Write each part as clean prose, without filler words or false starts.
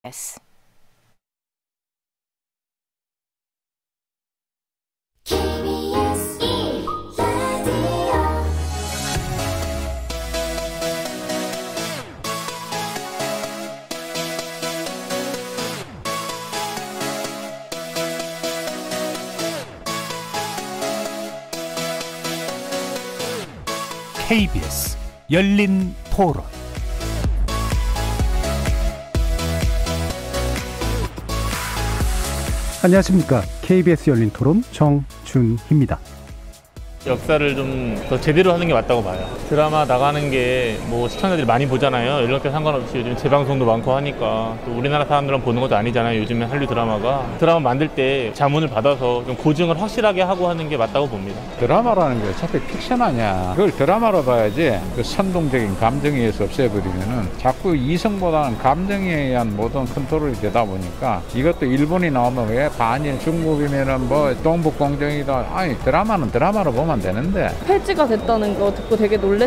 S. KBS 열린 토론. 안녕하십니까. KBS 열린 토론 정준희입니다. 역사를 좀 더 제대로 하는 게 맞다고 봐요. 드라마 나가는 게 뭐 시청자들이 많이 보잖아요. 연령대 상관없이 요즘 재방송도 많고 하니까 또 우리나라 사람들은 보는 것도 아니잖아요. 요즘에 한류 드라마가. 드라마 만들 때 자문을 받아서 좀 고증을 확실하게 하고 하는 게 맞다고 봅니다. 드라마라는 게 어차피 픽션 아니야. 그걸 드라마로 봐야지. 그 선동적인 감정에 의해서 없애버리면은 자꾸 이성보다는 감정에 의한 모든 컨트롤이 되다 보니까 이것도 일본이 나오면 왜 반일, 중국이면은 뭐 동북공정이다. 아니 드라마는 드라마로 보면 되는데. 폐지가 됐다는 거 듣고 되게 놀랐어요.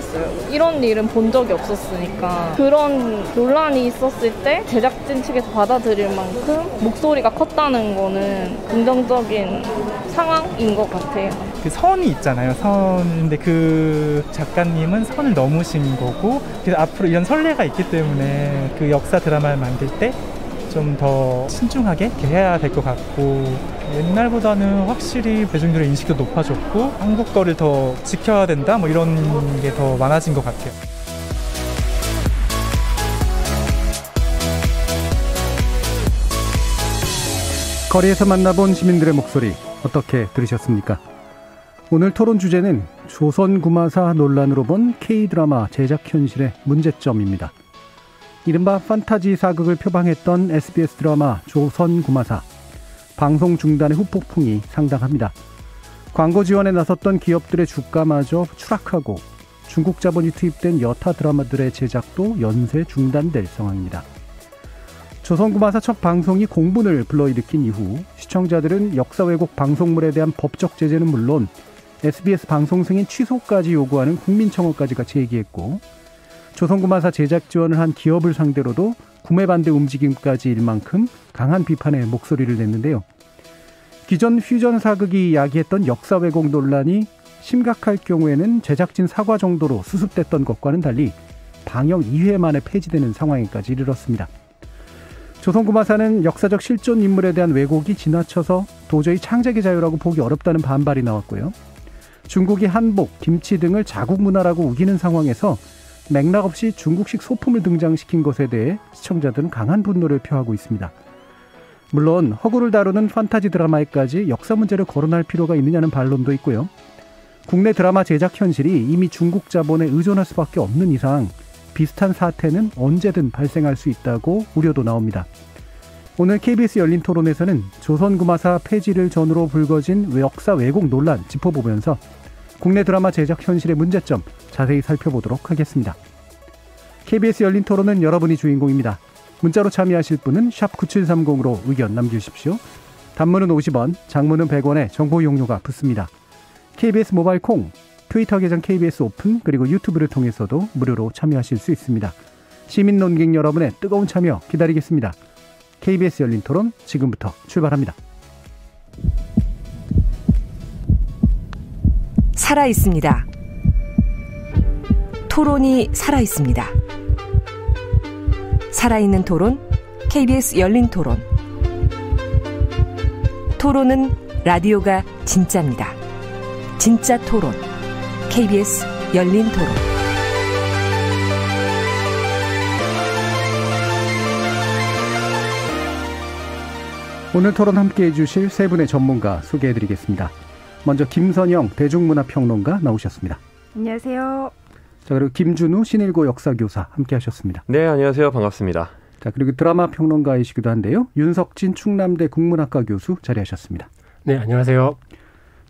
이런 일은 본 적이 없었으니까. 그런 논란이 있었을 때 제작진 측에서 받아들일 만큼 목소리가 컸다는 거는 긍정적인 상황인 것 같아요. 그 선이 있잖아요. 선인데 그 작가님은 선을 넘으신 거고, 그래서 앞으로 이런 선례가 있기 때문에 그 역사 드라마를 만들 때 좀 더 신중하게 해야 될 것 같고, 옛날보다는 확실히 대중들의 인식도 높아졌고 한국 거를 더 지켜야 된다 뭐 이런 게 더 많아진 것 같아요. 거리에서 만나본 시민들의 목소리 어떻게 들으셨습니까? 오늘 토론 주제는 조선구마사 논란으로 본 K드라마 제작 현실의 문제점입니다. 이른바 판타지 사극을 표방했던 SBS 드라마 조선구마사. 방송 중단의 후폭풍이 상당합니다. 광고 지원에 나섰던 기업들의 주가마저 추락하고 중국 자본이 투입된 여타 드라마들의 제작도 연쇄 중단될 상황입니다. 조선구마사 첫 방송이 공분을 불러일으킨 이후 시청자들은 역사 왜곡 방송물에 대한 법적 제재는 물론 SBS 방송 승인 취소까지 요구하는 국민청원까지 같이 제기했고, 조선구마사 제작 지원을 한 기업을 상대로도 구매 반대 움직임까지 일 만큼 강한 비판의 목소리를 냈는데요. 기존 퓨전 사극이 야기했던 역사 왜곡 논란이 심각할 경우에는 제작진 사과 정도로 수습됐던 것과는 달리 방영 2회 만에 폐지되는 상황에까지 이르렀습니다. 조선구마사는 역사적 실존 인물에 대한 왜곡이 지나쳐서 도저히 창작의 자유라고 보기 어렵다는 반발이 나왔고요. 중국이 한복, 김치 등을 자국 문화라고 우기는 상황에서 맥락 없이 중국식 소품을 등장시킨 것에 대해 시청자들은 강한 분노를 표하고 있습니다. 물론 허구를 다루는 판타지 드라마에까지 역사 문제를 거론할 필요가 있느냐는 반론도 있고요. 국내 드라마 제작 현실이 이미 중국 자본에 의존할 수밖에 없는 이상 비슷한 사태는 언제든 발생할 수 있다고 우려도 나옵니다. 오늘 KBS 열린 토론에서는 조선구마사 폐지를 전후로 불거진 역사 왜곡 논란 짚어보면서 국내 드라마 제작 현실의 문제점 자세히 살펴보도록 하겠습니다. KBS 열린 토론은 여러분이 주인공입니다. 문자로 참여하실 분은 샵 9730으로 의견 남겨주십시오. 단문은 50원, 장문은 100원에 정보 이용료가 붙습니다. KBS 모바일 콩, 트위터 계정 KBS 오픈, 그리고 유튜브를 통해서도 무료로 참여하실 수 있습니다. 시민 논객 여러분의 뜨거운 참여 기다리겠습니다. KBS 열린 토론 지금부터 출발합니다. 살아있습니다. 토론이 살아있습니다. 살아있는 토론, KBS 열린 토론. 토론은 라디오가 진짜입니다. 진짜 토론, KBS 열린 토론. 오늘 토론 함께해 주실 세 분의 전문가 소개해드리겠습니다. 먼저 김선영 대중문화평론가 나오셨습니다. 안녕하세요. 자, 그리고 김준우 신일고 역사교사 함께하셨습니다. 네, 안녕하세요. 반갑습니다. 자, 그리고 드라마 평론가이시기도 한데요. 윤석진 충남대 국문학과 교수 자리하셨습니다. 네, 안녕하세요.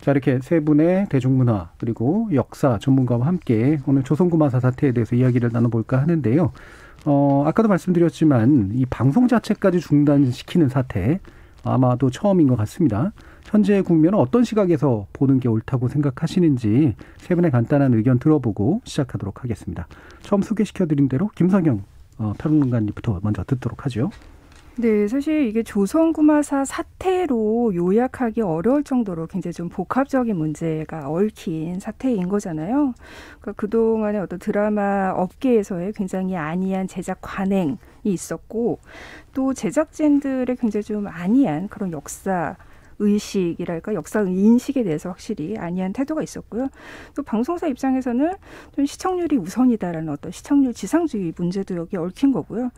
자, 이렇게 세 분의 대중문화 그리고 역사 전문가와 함께 오늘 조선구마사 사태에 대해서 이야기를 나눠볼까 하는데요. 아까도 말씀드렸지만 이 방송 자체까지 중단시키는 사태 아마도 처음인 것 같습니다. 현재의 국면은 어떤 시각에서 보는 게 옳다고 생각하시는지 세 분의 간단한 의견 들어보고 시작하도록 하겠습니다. 처음 소개시켜드린 대로 김성영 평론가님부터 먼저 듣도록 하죠. 네, 사실 이게 조선구마사 사태로 요약하기 어려울 정도로 굉장히 좀 복합적인 문제가 얽힌 사태인 거잖아요. 그러니까 그동안의 어떤 드라마 업계에서의 굉장히 안이한 제작 관행이 있었고, 또 제작진들의 굉장히 좀 안이한 그런 역사 의식이랄까 역사 인식에 대해서 확실히 안이한 태도가 있었고요. 또 방송사 입장에서는 좀 시청률이 우선이다라는 어떤 시청률 지상주의 문제도 여기 얽힌 거고요.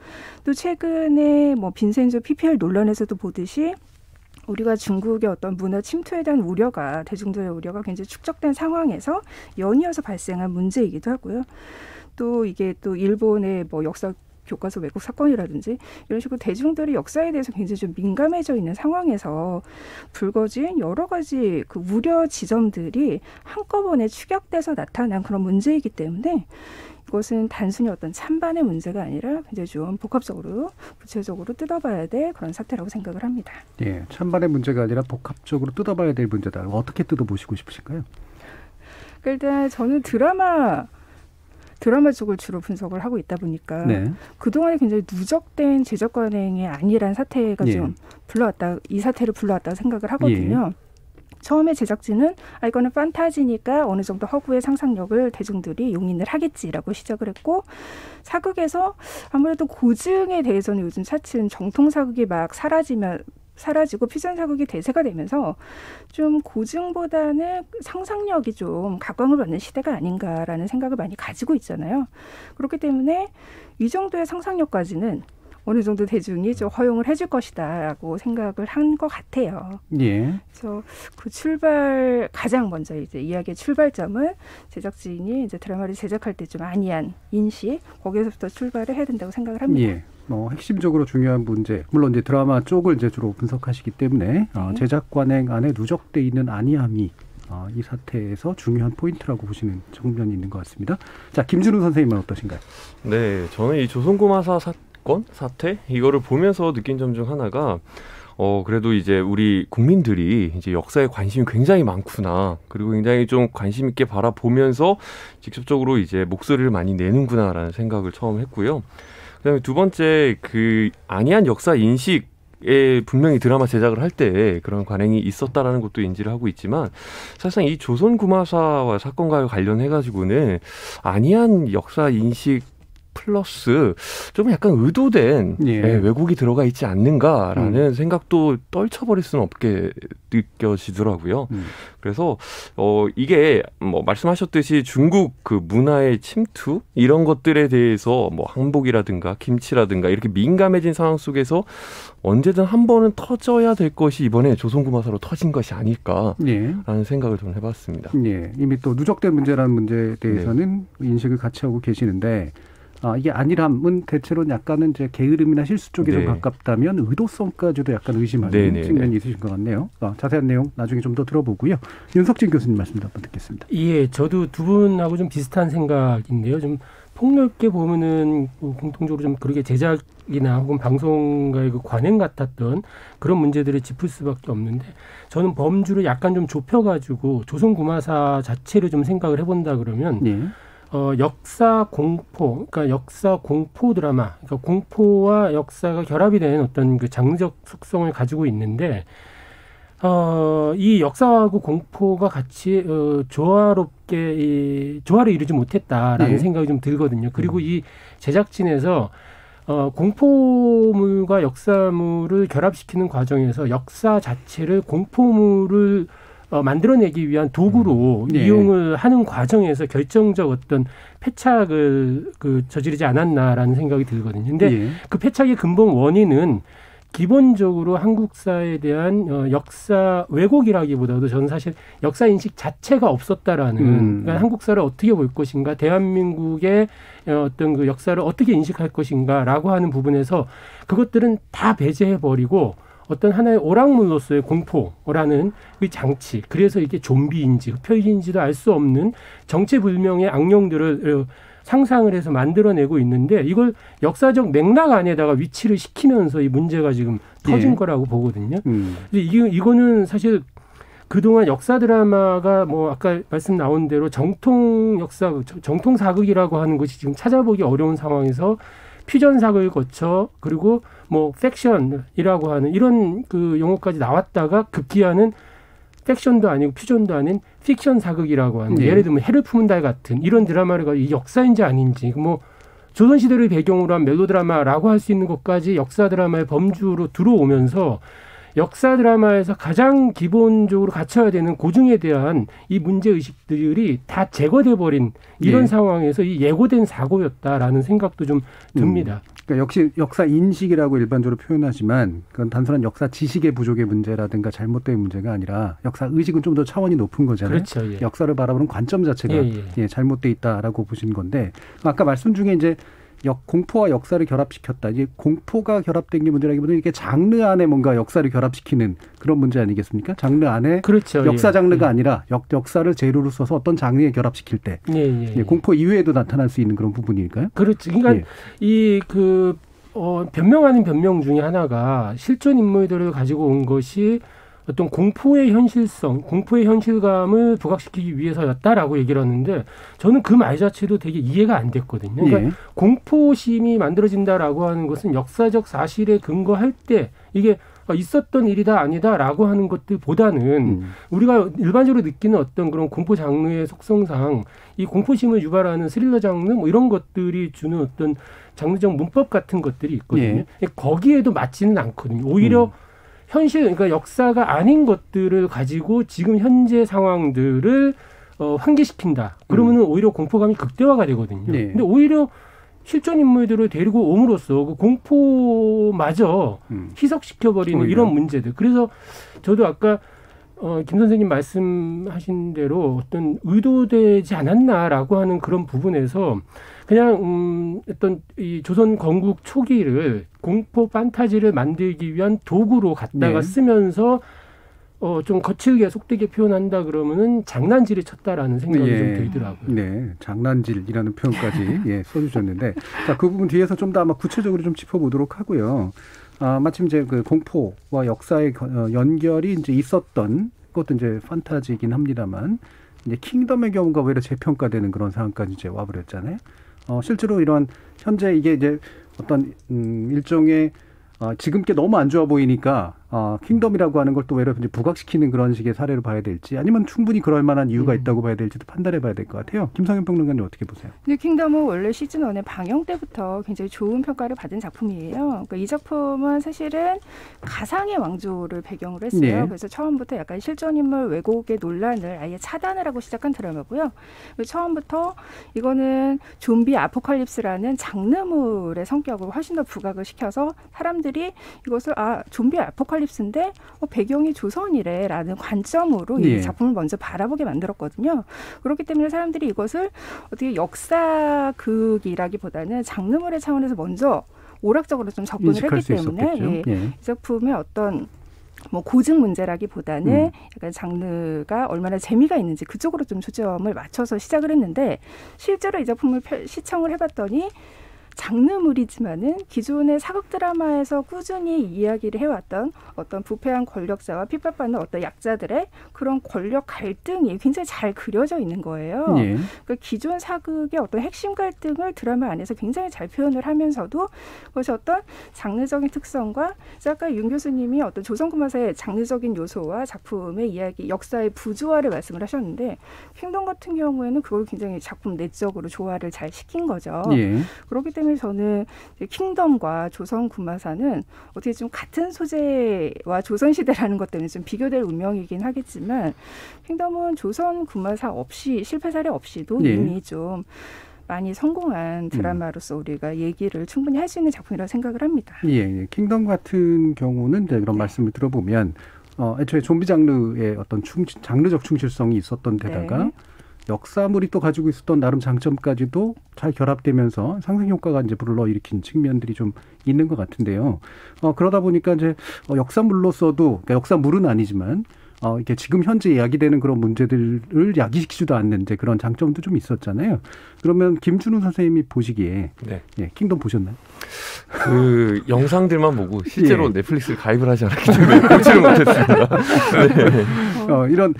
또 최근에 뭐 빈센조 PPL 논란에서도 보듯이 우리가 중국의 어떤 문화 침투에 대한 우려가 대중들의 우려가 굉장히 축적된 상황에서 연이어서 발생한 문제이기도 하고요. 또 이게 또 일본의 뭐 역사 교과서 왜곡 사건이라든지 이런 식으로 대중들이 역사에 대해서 굉장히 좀 민감해져 있는 상황에서 불거진 여러 가지 그 우려 지점들이 한꺼번에 축약돼서 나타난 그런 문제이기 때문에 이것은 단순히 어떤 찬반의 문제가 아니라 굉장히 좀 복합적으로 구체적으로 뜯어봐야 될 그런 사태라고 생각을 합니다. 예, 찬반의 문제가 아니라 복합적으로 뜯어봐야 될 문제다. 어떻게 뜯어보시고 싶으실까요? 일단 저는 드라마 쪽을 주로 분석을 하고 있다 보니까 네. 그동안에 굉장히 누적된 제작 관행의 안일한 사태가 좀 이 사태를 불러왔다고 생각을 하거든요. 처음에 제작진은 이거는 판타지니까 어느 정도 허구의 상상력을 대중들이 용인을 하겠지라고 시작을 했고, 사극에서 아무래도 고증에 대해서는 요즘 차츰 정통 사극이 막 사라지고 퓨전 사극이 대세가 되면서 좀 고증보다는 상상력이 좀 각광을 받는 시대가 아닌가라는 생각을 많이 가지고 있잖아요. 그렇기 때문에 이 정도의 상상력까지는 어느 정도 대중이 좀 허용을 해줄 것이다라고 생각을 한 것 같아요. 예. 그래서 그 가장 먼저 이제 이야기의 출발점은 제작진이 이제 드라마를 제작할 때 좀 안이한 인식, 거기에서부터 출발을 해야 된다고 생각을 합니다. 예. 핵심적으로 중요한 문제, 물론 이제 드라마 쪽을 이제 주로 분석하시기 때문에 제작 관행 안에 누적돼 있는 안이함이 이 사태에서 중요한 포인트라고 보시는 측면이 있는 것 같습니다. 자, 김준우 선생님은 어떠신가요? 네, 저는 이 조선구마사 사태 이거를 보면서 느낀 점 중 하나가 그래도 이제 우리 국민들이 이제 역사에 관심이 굉장히 많구나. 그리고 굉장히 좀 관심 있게 바라보면서 직접적으로 이제 목소리를 많이 내는구나라는 생각을 처음 했고요. 그다음에 두 번째, 그 안이한 역사 인식에 분명히 드라마 제작을 할 때 그런 관행이 있었다라는 것도 인지를 하고 있지만, 사실상 이 조선구마사와 사건과 관련해가지고는 안이한 역사 인식 플러스 좀 약간 의도된 왜곡이 들어가 있지 않는가라는 생각도 떨쳐버릴 수는 없게 느껴지더라고요. 그래서 이게 뭐 말씀하셨듯이 중국 그 문화의 침투 이런 것들에 대해서 뭐 항복이라든가 김치라든가 이렇게 민감해진 상황 속에서 언제든 한 번은 터져야 될 것이 이번에 조선구마사로 터진 것이 아닐까라는 생각을 좀 해봤습니다. 예, 이미 또 누적된 문제라는 문제에 대해서는 인식을 같이 하고 계시는데, 이게 안일함은 대체로 약간은 이제 게으름이나 실수 쪽에 좀 가깝다면 의도성까지도 약간 의심하는 측면이 있으신 것 같네요. 자세한 내용 나중에 좀 더 들어보고요. 윤석진 교수님 말씀도 한번 듣겠습니다. 예, 저도 두 분하고 좀 비슷한 생각인데요. 좀 폭넓게 보면은 공통적으로 좀 그렇게 제작이나 혹은 방송가의 그 관행 같았던 그런 문제들을 짚을 수밖에 없는데, 저는 범주를 약간 좀 좁혀가지고 조선구마사 자체를 좀 생각을 해본다 그러면 역사 공포, 그러니까 역사 공포 드라마, 그러니까 공포와 역사가 결합이 된 어떤 그 장르적 속성을 가지고 있는데, 이 역사하고 공포가 같이 조화롭게 조화를 이루지 못했다라는 생각이 좀 들거든요. 그리고 이 제작진에서 공포물과 역사물을 결합시키는 과정에서 역사 자체를 공포물을 만들어내기 위한 도구로 이용을 하는 과정에서 결정적 어떤 패착을 저지르지 않았나라는 생각이 들거든요. 근데 그 패착의 근본 원인은 기본적으로 한국사에 대한 역사 왜곡이라기보다도 저는 사실 역사 인식 자체가 없었다라는, 그러니까 한국사를 어떻게 볼 것인가, 대한민국의 어떤 그 역사를 어떻게 인식할 것인가라고 하는 부분에서 그것들은 다 배제해버리고 어떤 하나의 오락물로서의 공포라는 그 장치, 그래서 이게 좀비인지 흡혈인지도 알 수 없는 정체불명의 악령들을 상상을 해서 만들어내고 있는데, 이걸 역사적 맥락 안에다가 위치를 시키면서 이 문제가 지금 터진 거라고 보거든요. 이거는 사실 그동안 역사 드라마가 뭐 아까 말씀 나온 대로 정통 역사, 정통 사극이라고 하는 것이 지금 찾아보기 어려운 상황에서 퓨전 사극을 거쳐 그리고 뭐 팩션이라고 하는 이런 그 용어까지 나왔다가 급기야는 팩션도 아니고 퓨전도 아닌 픽션 사극이라고 하는 예를 들면 해를 품은 달 같은 이런 드라마가 이 역사인지 아닌지 뭐 조선시대를 배경으로 한 멜로드라마라고 할 수 있는 것까지 역사 드라마의 범주로 들어오면서 역사 드라마에서 가장 기본적으로 갖춰야 되는 고증에 대한 이 문제의식들이 다 제거돼 버린 이런 상황에서 이 예고된 사고였다라는 생각도 좀 듭니다. 그러니까 역시 역사 인식이라고 일반적으로 표현하지만 그건 단순한 역사 지식의 부족의 문제라든가 잘못된 문제가 아니라 역사 의식은 좀 더 차원이 높은 거잖아요. 그렇죠. 예. 역사를 바라보는 관점 자체가 잘못돼 있다라고 보신 건데 아까 말씀 중에 이제 공포와 역사를 결합시켰다. 이게 공포가 결합된 게 문제라기보다는 이게 장르 안에 뭔가 역사를 결합시키는 그런 문제 아니겠습니까? 장르 안에 그렇죠. 역사 장르가 아니라 역사를 재료로 써서 어떤 장르에 결합시킬 때 공포 이외에도 나타날 수 있는 그런 부분일까요? 그렇죠. 그러니까 변명 아닌 변명 중에 하나가 실존 인물들을 가지고 온 것이 어떤 공포의 현실성, 공포의 현실감을 부각시키기 위해서였다라고 얘기를 하는데 저는 그 말 자체도 되게 이해가 안 됐거든요. 그러니까 공포심이 만들어진다라고 하는 것은 역사적 사실에 근거할 때 이게 있었던 일이다 아니다라고 하는 것들보다는 우리가 일반적으로 느끼는 어떤 그런 공포 장르의 속성상 이 공포심을 유발하는 스릴러 장르 뭐 이런 것들이 주는 어떤 장르적 문법 같은 것들이 있거든요. 거기에도 맞지는 않거든요. 오히려 현실, 그러니까 역사가 아닌 것들을 가지고 지금 현재 상황들을 환기시킨다. 그러면은 오히려 공포감이 극대화가 되거든요. 근데 오히려 실존 인물들을 데리고 옴으로써 그 공포마저 희석시켜버리는 오히려. 이런 문제들. 그래서 저도 아까 김 선생님 말씀하신 대로 어떤 의도되지 않았나라고 하는 그런 부분에서 그냥 어떤 이 조선 건국 초기를 공포 판타지를 만들기 위한 도구로 갖다가 쓰면서 좀 거칠게 속되게 표현한다 그러면은 장난질을 쳤다라는 생각이 좀 들더라고요. 네, 장난질이라는 표현까지 써주셨는데, 자, 그 부분 뒤에서 좀 더 아마 구체적으로 좀 짚어보도록 하고요. 마침 이제 그 공포와 역사의 연결이 이제 있었던 것도 이제 판타지이긴 합니다만, 이제 킹덤의 경우가 오히려 재평가되는 그런 상황까지 이제 와버렸잖아요. 실제로 이러한 현재 이게 이제 어떤 일종의 지금 게 너무 안 좋아 보이니까 킹덤이라고 하는 걸 또 외려 이제 부각시키는 그런 식의 사례를 봐야 될지 아니면 충분히 그럴 만한 이유가 있다고 봐야 될지도 판단해 봐야 될 것 같아요. 김성현 평론가님 어떻게 보세요? 근데 킹덤은 원래 시즌 1의 방영 때부터 굉장히 좋은 평가를 받은 작품이에요. 그러니까 이 작품은 사실은 가상의 왕조를 배경으로 했어요. 그래서 처음부터 약간 실존 인물 왜곡의 논란을 아예 차단을 하고 시작한 드라마고요. 처음부터 이거는 좀비 아포칼립스라는 장르물의 성격을 훨씬 더 부각을 시켜서 사람들이 이것을 좀비 아포칼립스인데 배경이 조선이래라는 관점으로 이 작품을 먼저 바라보게 만들었거든요. 그렇기 때문에 사람들이 이것을 어떻게 역사극이라기보다는 장르물의 차원에서 먼저 오락적으로 좀 접근을 했기 때문에 이 작품의 어떤 고증 문제라기보다는 약간 장르가 얼마나 재미가 있는지 그쪽으로 좀 초점을 맞춰서 시작을 했는데 실제로 이 작품을 시청을 해봤더니 장르물이지만은 기존의 사극 드라마에서 꾸준히 이야기를 해왔던 어떤 부패한 권력자와 핍박받는 어떤 약자들의 그런 권력 갈등이 굉장히 잘 그려져 있는 거예요. 그러니까 기존 사극의 어떤 핵심 갈등을 드라마 안에서 굉장히 잘 표현을 하면서도 그것이 어떤 장르적인 특성과 아까 윤 교수님이 어떤 조선구마사의 장르적인 요소와 작품의 이야기, 역사의 부조화를 말씀을 하셨는데 킹덤 같은 경우에는 그걸 굉장히 작품 내적으로 조화를 잘 시킨 거죠. 그렇기 때문에 저는 킹덤과 조선 구마사는 어떻게 좀 같은 소재와 조선시대라는 것 때문에 좀 비교될 운명이긴 하겠지만 킹덤은 조선 구마사 없이 실패 사례 없이도 이미 좀 많이 성공한 드라마로서 우리가 얘기를 충분히 할 수 있는 작품이라고 생각을 합니다. 킹덤 같은 경우는 이제 그런 말씀을 들어보면 애초에 좀비 장르의 어떤 장르적 충실성이 있었던 데다가 역사물이 또 가지고 있었던 나름 장점까지도 잘 결합되면서 상승 효과가 이제 불러일으킨 측면들이 좀 있는 것 같은데요. 그러다 보니까 이제 역사물로서도 그러니까 역사물은 아니지만 이게 지금 현재 이야기되는 그런 문제들을 야기시키지도 않는 이제 그런 장점도 좀 있었잖아요. 그러면 김준우 선생님이 보시기에 킹덤 보셨나요? 그 영상들만 보고 실제로 넷플릭스를 가입을 하지 않았기 때문에 보지를 못했습니다. 이런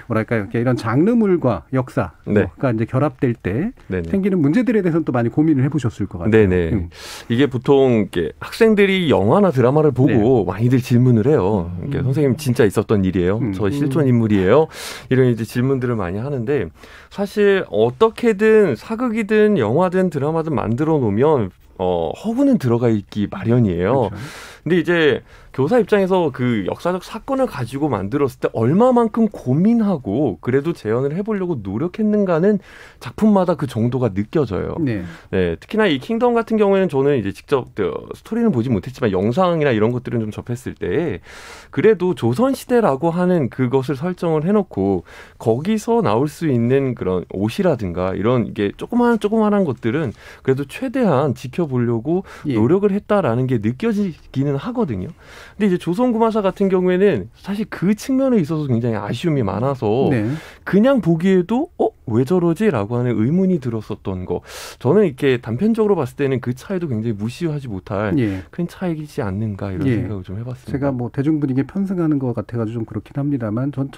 뭐랄까요, 이런 장르물과 역사가 네. 이제 결합될 때 네네. 생기는 문제들에 대해서는 또 많이 고민을 해보셨을 것 같아요. 네네. 이게 보통 학생들이 영화나 드라마를 보고 많이들 질문을 해요. 선생님 진짜 있었던 일이에요. 저 실존 인물이에요. 이런 이제 질문들을 많이 하는데 사실 어떻게든 사극이든 영화든 드라마든 만들어 놓으면 허구는 들어가 있기 마련이에요. 그렇죠. 근데 이제 교사 입장에서 그 역사적 사건을 가지고 만들었을 때 얼마만큼 고민하고 그래도 재현을 해보려고 노력했는가는 작품마다 그 정도가 느껴져요. 네. 네, 특히나 이 킹덤 같은 경우에는 저는 이제 직접 스토리는 보지 못했지만 영상이나 이런 것들은 좀 접했을 때 그래도 조선시대라고 하는 그것을 설정을 해놓고 거기서 나올 수 있는 그런 옷이라든가 이런 이게 조그마한 것들은 그래도 최대한 지켜보려고 노력을 했다라는 게 느껴지기는 하거든요. 근데 이제 조선구마사 같은 경우에는 사실 그 측면에 있어서 굉장히 아쉬움이 많아서 그냥 보기에도 왜 저러지라고 하는 의문이 들었었던 거. 저는 이렇게 단편적으로 봤을 때는 그 차이도 굉장히 무시하지 못할 큰 차이이지 않는가 이런 생각을 좀 해봤습니다. 제가 뭐 대중분에게 편승하는 것 같아가지고 좀 그렇긴 합니다만 전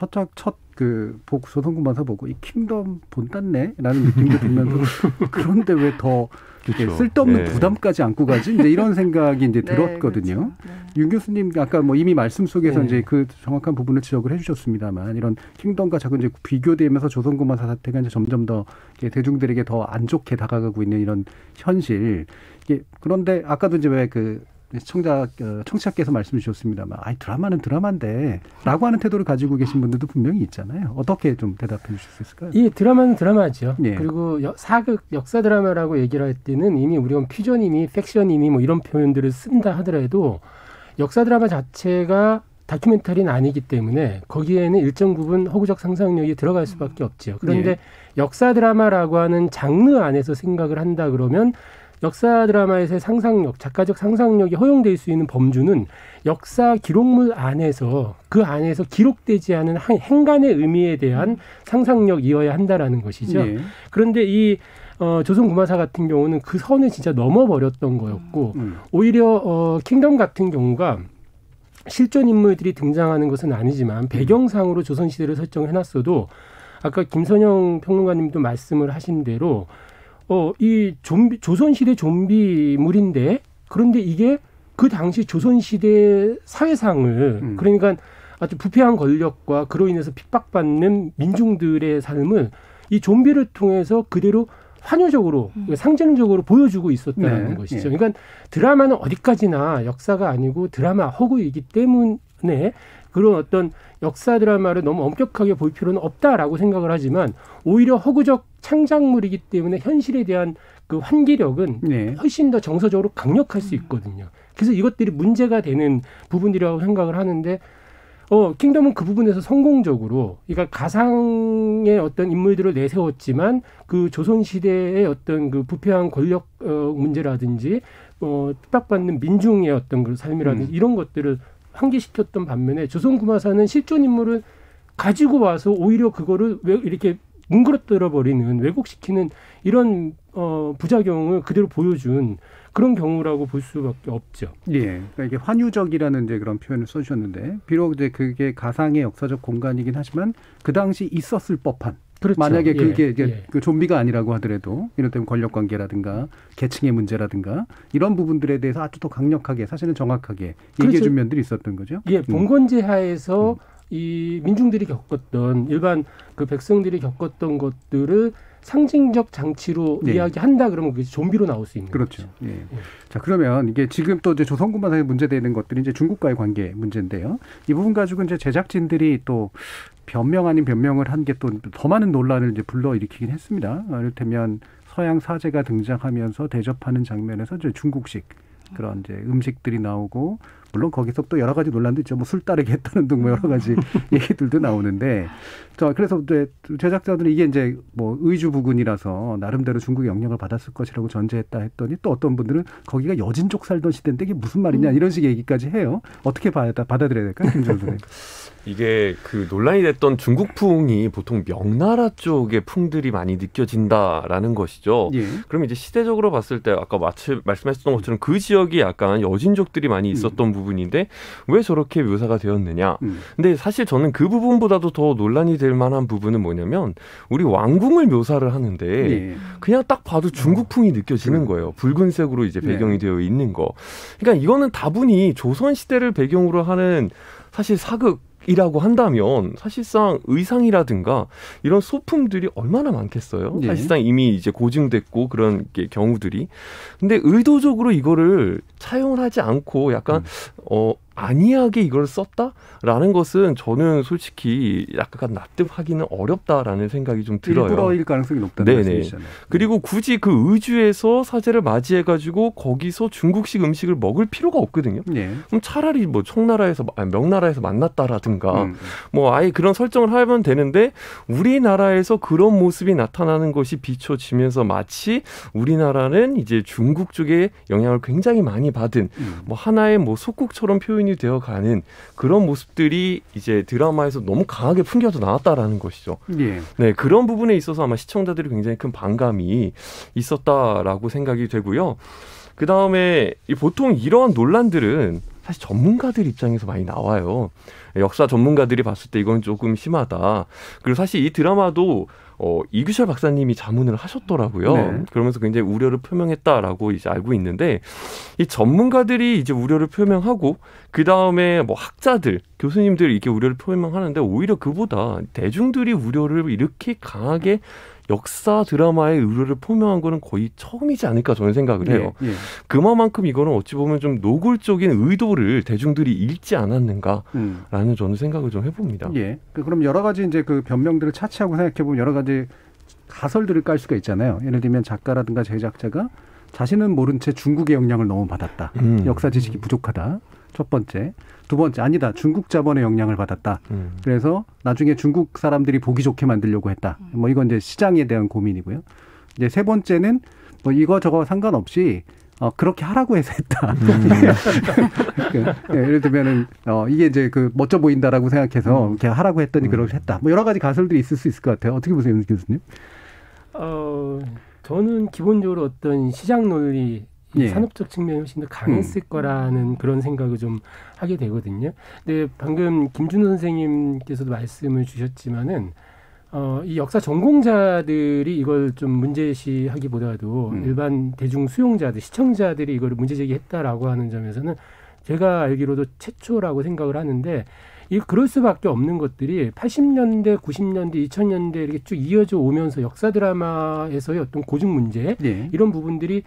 조선구마사 보고 이 킹덤 본땄네라는 느낌도 들면서 그런데 왜 더 쓸데없는 부담까지 안고 가지? 이제 이런 생각이 이제 들었거든요. 그렇죠. 윤 교수님 아까 뭐 이미 말씀 속에서 이제 그 정확한 부분을 지적을 해주셨습니다만 이런 킹덤과 자꾸 이제 비교되면서 조선구마사 사태가 이제 점점 더 대중들에게 더 안 좋게 다가가고 있는 이런 현실. 그런데 아까도 이제 왜 청취자께서 말씀 주셨습니다만, 드라마는 드라마인데 라고 하는 태도를 가지고 계신 분들도 분명히 있잖아요. 어떻게 좀 대답해 주실 수 있을까요? 이 드라마는 드라마죠. 그리고 사극, 역사 드라마라고 얘기를 할 때는 이미 우리가 퓨전이니 팩션이니 뭐 이런 표현들을 쓴다 하더라도 역사 드라마 자체가 다큐멘터리는 아니기 때문에 거기에는 일정 부분 허구적 상상력이 들어갈 수밖에 없죠. 그런데 역사 드라마라고 하는 장르 안에서 생각을 한다 그러면 역사 드라마에서의 상상력, 작가적 상상력이 허용될 수 있는 범주는 역사 기록물 안에서 그 안에서 기록되지 않은 행간의 의미에 대한 상상력이어야 한다라는 것이죠. 그런데 이 조선구마사 같은 경우는 그 선을 진짜 넘어버렸던 거였고 오히려 킹덤 같은 경우가 실존 인물들이 등장하는 것은 아니지만 배경상으로 조선시대를 설정을 해놨어도 아까 김선영 평론가님도 말씀을 하신 대로 이 조선시대 좀비물인데 그런데 이게 그 당시 조선시대 사회상을 그러니까 아주 부패한 권력과 그로 인해서 핍박받는 민중들의 삶을 이 좀비를 통해서 그대로 환유적으로 상징적으로 보여주고 있었다는 것이죠. 그러니까 드라마는 어디까지나 역사가 아니고 드라마 허구이기 때문에 그런 어떤 역사 드라마를 너무 엄격하게 볼 필요는 없다라고 생각을 하지만 오히려 허구적 창작물이기 때문에 현실에 대한 그 환기력은 훨씬 더 정서적으로 강력할 수 있거든요. 그래서 이것들이 문제가 되는 부분이라고 생각을 하는데 킹덤은 그 부분에서 성공적으로 그러니까 가상의 어떤 인물들을 내세웠지만 그 조선시대의 어떤 그 부패한 권력 문제라든지 핍박받는 민중의 어떤 그 삶이라든지 이런 것들을 환기시켰던 반면에 조선구마사는 실존 인물을 가지고 와서 오히려 그거를 이렇게 뭉그러뜨려 버리는 왜곡시키는 이런 부작용을 그대로 보여준 그런 경우라고 볼 수밖에 없죠. 그러니까 이게 환유적이라는 이제 그런 표현을 써주셨는데 비록 이제 그게 가상의 역사적 공간이긴 하지만 그 당시 있었을 법한. 그렇죠. 만약에 그게 그 좀비가 아니라고 하더라도 이를테면 권력 관계라든가 계층의 문제라든가 이런 부분들에 대해서 아주 더 강력하게 사실은 정확하게 얘기해 준 면들이 있었던 거죠. 봉건제하에서 이 민중들이 겪었던 일반 그 백성들이 겪었던 것들을 상징적 장치로 이야기한다 그러면 그게 좀비로 나올 수 있는 거죠. 자, 그러면 이게 지금 또 이제 조선구마사에 문제되는 것들이 이제 중국과의 관계 문제인데요. 이 부분 가지고 이제 제작진들이 또 변명 아닌 변명을 한 게 또 더 많은 논란을 이제 불러일으키긴 했습니다. 이를테면 서양 사제가 등장하면서 대접하는 장면에서 이제 중국식 그런 이제 음식들이 나오고 물론 거기서 또 여러 가지 논란도 있죠. 뭐 술 따르게 했다는 등 뭐 여러 가지 얘기들도 나오는데 자 그래서 이제 제작자들은 이게 이제 뭐 의주부군이라서 나름대로 중국의 영향을 받았을 것이라고 전제했다 했더니 또 어떤 분들은 거기가 여진족 살던 시대인데 이게 무슨 말이냐 이런 식의 얘기까지 해요. 어떻게 받아들여야 될까요, 김준호 선생님? 이게 그 논란이 됐던 중국풍이 보통 명나라 쪽의 풍들이 많이 느껴진다라는 것이죠. 그럼 이제 시대적으로 봤을 때 아까 말씀하셨던 것처럼 그 지역이 약간 여진족들이 많이 있었던 부분 부분인데 왜 저렇게 묘사가 되었느냐. 근데 사실 저는 그 부분보다도 더 논란이 될 만한 부분은 뭐냐면 우리 왕궁을 묘사를 하는데 그냥 딱 봐도 중국풍이 느껴지는 거예요. 붉은색으로 이제 배경이 되어 있는 거. 그러니까 이거는 다분히 조선시대를 배경으로 하는 사실 사극이라고 한다면 사실상 의상이라든가 이런 소품들이 얼마나 많겠어요? 사실상 이미 이제 고증됐고 그런 경우들이. 근데 의도적으로 이거를 차용을 하지 않고 약간 안이하게 이걸 썼다라는 것은 저는 솔직히 약간 납득하기는 어렵다라는 생각이 좀 들어요. 일부러일 가능성이 높다는 말씀이시잖아요. 그리고 굳이 그 의주에서 사제를 맞이해가지고 거기서 중국식 음식을 먹을 필요가 없거든요. 그럼 차라리 뭐 명나라에서 만났다라든가 뭐 아예 그런 설정을 하면 되는데 우리나라에서 그런 모습이 나타나는 것이 비춰지면서 마치 우리나라는 이제 중국 쪽에 영향을 굉장히 많이 받은 뭐 하나의 뭐 속국처럼 표현이 되어가는 그런 모습들이 이제 드라마에서 너무 강하게 풍겨져 나왔다라는 것이죠. 네, 그런 부분에 있어서 아마 시청자들이 굉장히 큰 반감이 있었다라고 생각이 되고요. 그 다음에 보통 이러한 논란들은 사실 전문가들 입장에서 많이 나와요. 역사 전문가들이 봤을 때 이건 조금 심하다. 그리고 사실 이 드라마도 이규철 박사님이 자문을 하셨더라고요. 그러면서 굉장히 우려를 표명했다라고 이제 알고 있는데 이 전문가들이 이제 우려를 표명하고 그 다음에 뭐 학자들, 교수님들이 이렇게 우려를 표명하는데 오히려 그보다 대중들이 우려를 이렇게 강하게 역사 드라마의 우려를 표명한 거는 거의 처음이지 않을까 저는 생각을 해요. 그만큼 이거는 어찌 보면 좀 노골적인 의도를 대중들이 읽지 않았는가라는 저는 생각을 좀 해봅니다. 그럼 여러 가지 이제 그 변명들을 차치하고 생각해 보면 여러 가지 가설들을 깔 수가 있잖아요. 예를 들면 작가라든가 제작자가 자신은 모른 채 중국의 영향을 너무 받았다. 역사 지식이 부족하다. 첫 번째. 두 번째, 아니다. 중국 자본의 영향을 받았다. 그래서 나중에 중국 사람들이 보기 좋게 만들려고 했다. 뭐 이건 이제 시장에 대한 고민이고요. 이제 세 번째는 뭐 이거 저거 상관없이 그렇게 하라고 해서 했다. 예를 들면은 이게 이제 그 멋져 보인다라고 생각해서 이렇게 하라고 했더니 그렇게 했다. 뭐 여러 가지 가설들이 있을 수 있을 것 같아요. 어떻게 보세요, 윤 교수님? 저는 기본적으로 어떤 시장 논리 산업적 측면이 훨씬 더 강했을 거라는 그런 생각을 좀 하게 되거든요. 근데 방금 김준호 선생님께서도 말씀을 주셨지만은 이 역사 전공자들이 이걸 좀 문제시하기보다도 일반 대중 수용자들, 시청자들이 이걸 문제 제기했다라고 하는 점에서는 제가 알기로도 최초라고 생각을 하는데 그럴 수밖에 없는 것들이 80년대, 90년대, 2000년대 이렇게 쭉 이어져 오면서 역사 드라마에서의 어떤 고증 문제 이런 부분들이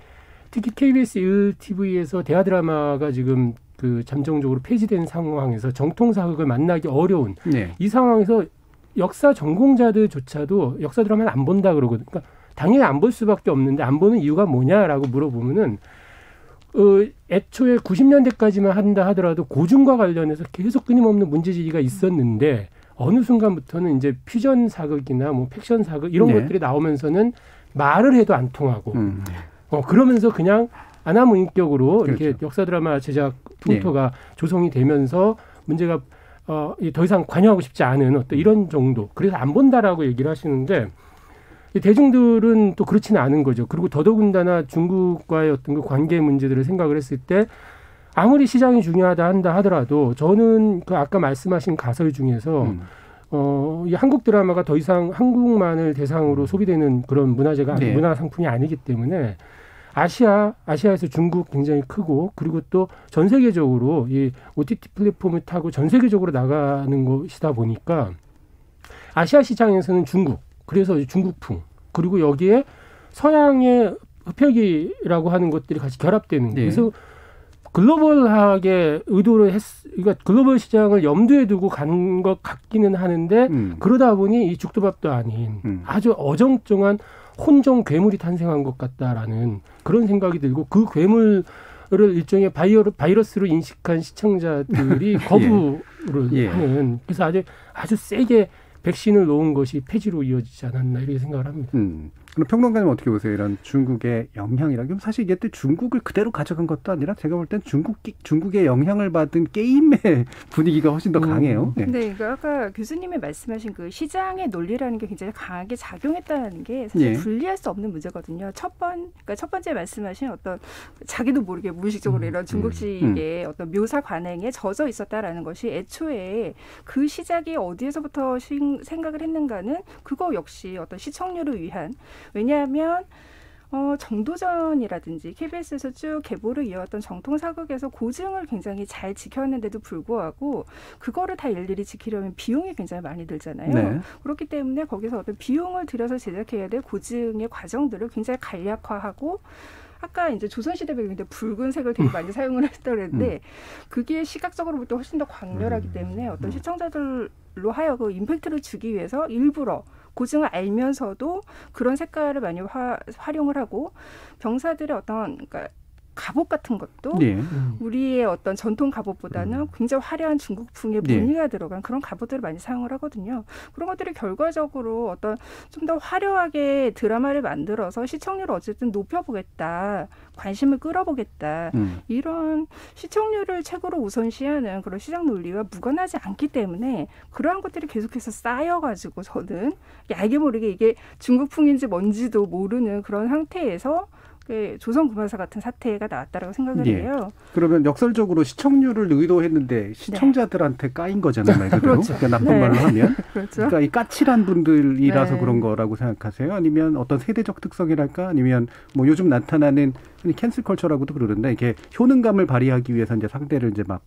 특히 KBS 1TV에서 대하 드라마가 지금 그 잠정적으로 폐지된 상황에서 정통 사극을 만나기 어려운 이 상황에서 역사 전공자들조차도 역사 드라마를 안 본다 그러거든요. 그러니까 당연히 안 볼 수밖에 없는데 안 보는 이유가 뭐냐라고 물어보면은 애초에 90년대까지만 한다 하더라도 고증과 관련해서 계속 끊임없는 문제제기가 있었는데 어느 순간부터는 이제 퓨전 사극이나 뭐 팩션 사극 이런 것들이 나오면서는 말을 해도 안 통하고 그러면서 그냥 아나무인격으로 이렇게 역사 드라마 제작 풍토가 조성이 되면서 문제가 더 이상 관여하고 싶지 않은 어떤 이런 정도. 그래서 안 본다라고 얘기를 하시는데 대중들은 또 그렇지는 않은 거죠. 그리고 더더군다나 중국과의 어떤 그 관계 문제들을 생각을 했을 때 아무리 시장이 중요하다 한다 하더라도 저는 그 아까 말씀하신 가설 중에서 이 한국 드라마가 더 이상 한국만을 대상으로 소비되는 그런 문화재가 문화 상품이 아니기 때문에 아시아에서 중국 굉장히 크고 그리고 또 전 세계적으로 이 OTT 플랫폼을 타고 전 세계적으로 나가는 것이다 보니까 아시아 시장에서는 중국, 그래서 중국풍 그리고 여기에 서양의 흡혈귀라고 하는 것들이 같이 결합되는 거예요. 그래서 글로벌하게 의도를 그러니까 글로벌 시장을 염두에 두고 간 것 같기는 하는데 그러다 보니 이 죽도밥도 아닌 아주 어정쩡한 혼종 괴물이 탄생한 것 같다라는 그런 생각이 들고 그 괴물을 일종의 바이러스로 인식한 시청자들이 거부를 하는 그래서 아주 세게 백신을 놓은 것이 폐지로 이어지지 않았나 이렇게 생각을 합니다. 그럼 평론가님 어떻게 보세요? 이런 중국의 영향이라. 사실 이게 또 중국을 그대로 가져간 것도 아니라 제가 볼 땐 중국의 영향을 받은 게임의 분위기가 훨씬 더 강해요. 네, 그러니까 아까 교수님이 말씀하신 그 시장의 논리라는 게 굉장히 강하게 작용했다는 게 사실 분리할 수 없는 문제거든요. 그러니까 첫 번째 말씀하신 어떤 자기도 모르게 무의식적으로 이런 중국식의 어떤 묘사 관행에 젖어 있었다라는 것이 애초에 그 시작이 어디에서부터 생각을 했는가는 그거 역시 어떤 시청률을 위한, 왜냐하면 정도전이라든지 KBS에서 쭉 계보를 이어왔던 정통사극에서 고증을 굉장히 잘 지켰는데도 불구하고 그거를 다 일일이 지키려면 비용이 굉장히 많이 들잖아요. 네. 그렇기 때문에 거기서 어떤 비용을 들여서 제작해야 될 고증의 과정들을 굉장히 간략화하고, 아까 이제 조선시대 배경인데 붉은색을 되게 많이 사용을 했다고 그랬는데 그게 시각적으로 볼 때 훨씬 더 강렬하기 때문에 어떤 시청자들로 하여금 임팩트를 주기 위해서 일부러 고증을 알면서도 그런 색깔을 많이 활용을 하고, 병사들의 어떤 그러니까 갑옷 같은 것도 우리의 어떤 전통 갑옷보다는 굉장히 화려한 중국풍의 무늬가 들어간 그런 갑옷들을 많이 사용을 하거든요. 그런 것들이 결과적으로 어떤 좀 더 화려하게 드라마를 만들어서 시청률을 어쨌든 높여보겠다, 관심을 끌어보겠다, 이런 시청률을 최고로 우선시하는 그런 시장 논리와 무관하지 않기 때문에 그러한 것들이 계속해서 쌓여가지고 저는 알게 모르게 이게 중국풍인지 뭔지도 모르는 그런 상태에서 조선구마사 같은 사태가 나왔다라고 생각을 해요. 그러면 역설적으로 시청률을 의도했는데 시청자들한테 까인 거잖아요, 말 그대로. 그렇죠. 그러니까 나쁜 말로 하면. 그렇죠. 그러니까 이 까칠한 분들이라서 그런 거라고 생각하세요? 아니면 어떤 세대적 특성이랄까? 아니면 뭐 요즘 나타나는 캔슬 컬처라고도 그러는데 이게 효능감을 발휘하기 위해서 이제 상대를 이제 막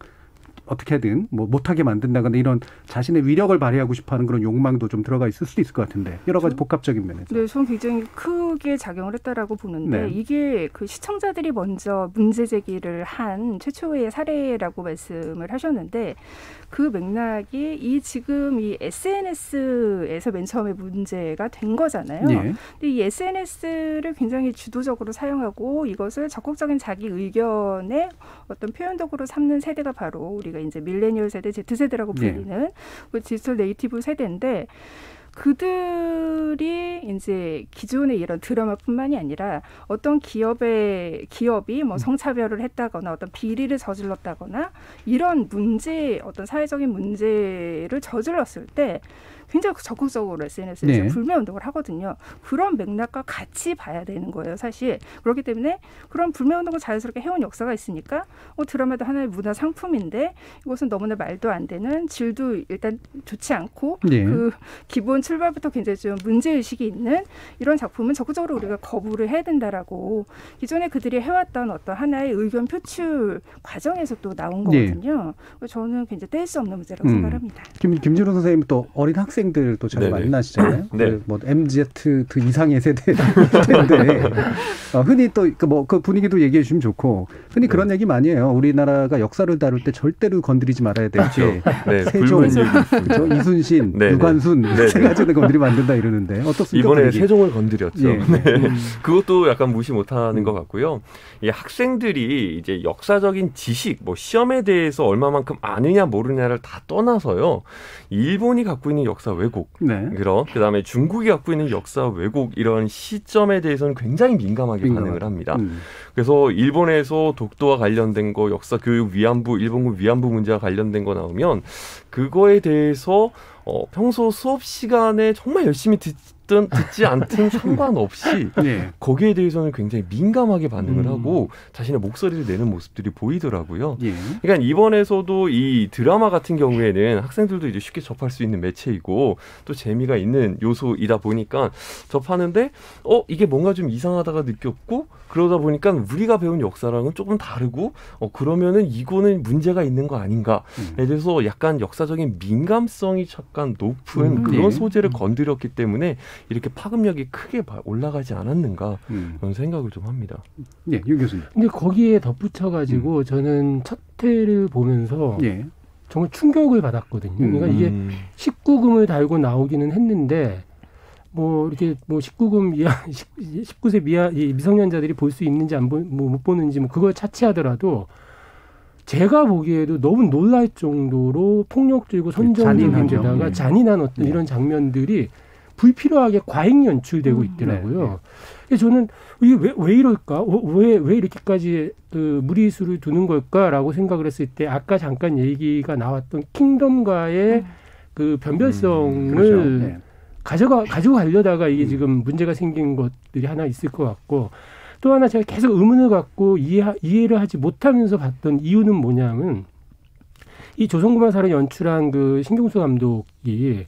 어떻게든 뭐 못하게 만든다거나 이런 자신의 위력을 발휘하고 싶어하는 그런 욕망도 좀 들어가 있을 수도 있을 것 같은데 여러 가지 복합적인 면에서. 네, 저는 굉장히 크게 작용을 했다라고 보는데 이게 그 시청자들이 먼저 문제 제기를 한 최초의 사례라고 말씀을 하셨는데 그 맥락이 지금 이 SNS에서 맨 처음에 문제가 된 거잖아요. 근데 이 SNS를 굉장히 주도적으로 사용하고 이것을 적극적인 자기 의견의 어떤 표현도구로 삼는 세대가 바로 우리가 이제 밀레니얼 세대, Z세대라고 불리는 디지털 네이티브 세대인데, 그들이 이제 기존의 이런 드라마뿐만이 아니라 어떤 기업이 뭐 성차별을 했다거나 어떤 비리를 저질렀다거나 이런 어떤 사회적인 문제를 저질렀을 때 굉장히 적극적으로 SNS에서 불매 운동을 하거든요. 그런 맥락과 같이 봐야 되는 거예요, 사실. 그렇기 때문에 그런 불매 운동을 자연스럽게 해온 역사가 있으니까 드라마도 하나의 문화 상품인데 이것은 너무나 말도 안 되는, 질도 일단 좋지 않고 그 기본 출발부터 굉장히 좀 문제의식이 있는 이런 작품은 적극적으로 우리가 거부를 해야 된다라고 기존에 그들이 해왔던 어떤 하나의 의견 표출 과정에서 또 나온 거거든요. 저는 굉장히 뗄 수 없는 문제라고 생각합니다. 김진호 선생님 또 어린 학생들도 잘 만나시잖아요. 뭐 MZ 그 이상의 세대인데 흔히 또 그 분위기도 얘기해 주시면 좋고, 흔히 그런 얘기 많이 해요. 우리나라가 역사를 다룰 때 절대로 건드리지 말아야 될 게 세종, 이순신, 유관순 세 가지는 건드리면 안 된다 이러는데 어떻습니까? 이번에 세종을 건드렸죠. 그것도 약간 무시 못하는 것 같고요. 이 학생들이 이제 역사적인 지식, 뭐 시험에 대해서 얼마만큼 아느냐 모르냐를 다 떠나서요. 일본이 갖고 있는 역사 왜곡, 그다음에 중국이 갖고 있는 역사 왜곡, 이런 시점에 대해서는 굉장히 민감하게 반응을 합니다. 그래서 일본에서 독도와 관련된 거, 역사 교육 위안부, 일본군 위안부 문제와 관련된 거 나오면 그거에 대해서 평소 수업 시간에 정말 열심히 듣지 않든 상관없이 거기에 대해서는 굉장히 민감하게 반응을 하고 자신의 목소리를 내는 모습들이 보이더라고요. 그러니까 이번에서도 이 드라마 같은 경우에는 학생들도 이제 쉽게 접할 수 있는 매체이고 또 재미가 있는 요소이다 보니까 접하는데 이게 뭔가 좀 이상하다가 느꼈고, 그러다 보니까 우리가 배운 역사랑은 조금 다르고 그러면은 이거는 문제가 있는 거 아닌가에 대해서 약간 역사적인 민감성이 잠깐 높은 그런 소재를 건드렸기 때문에 이렇게 파급력이 크게 올라가지 않았는가 그런 생각을 좀 합니다. 유 교수님. 근데 거기에 덧붙여가지고 저는 첫 회를 보면서 정말 충격을 받았거든요. 그러니까 이게 19금을 달고 나오기는 했는데 뭐 이렇게 뭐 19금 이하 19세 미성년자들이 볼 수 있는지 못 보는지 뭐 그걸 차치하더라도 제가 보기에도 너무 놀랄 정도로 폭력적이고 선정적인데다가 잔인한 어떤 이런 장면들이 불필요하게 과잉 연출되고 있더라고요. 그래서 저는 이게 왜 이럴까? 왜 이렇게까지 무리수를 두는 걸까라고 생각을 했을 때 아까 잠깐 얘기가 나왔던 킹덤과의 그 변별성을 그렇죠. 가지고 가려다가 이게 지금 문제가 생긴 것들이 하나 있을 것 같고, 또 하나 제가 계속 의문을 갖고 이해를 하지 못하면서 봤던 이유는 뭐냐면, 이 조선구마사를 연출한 그 신경수 감독이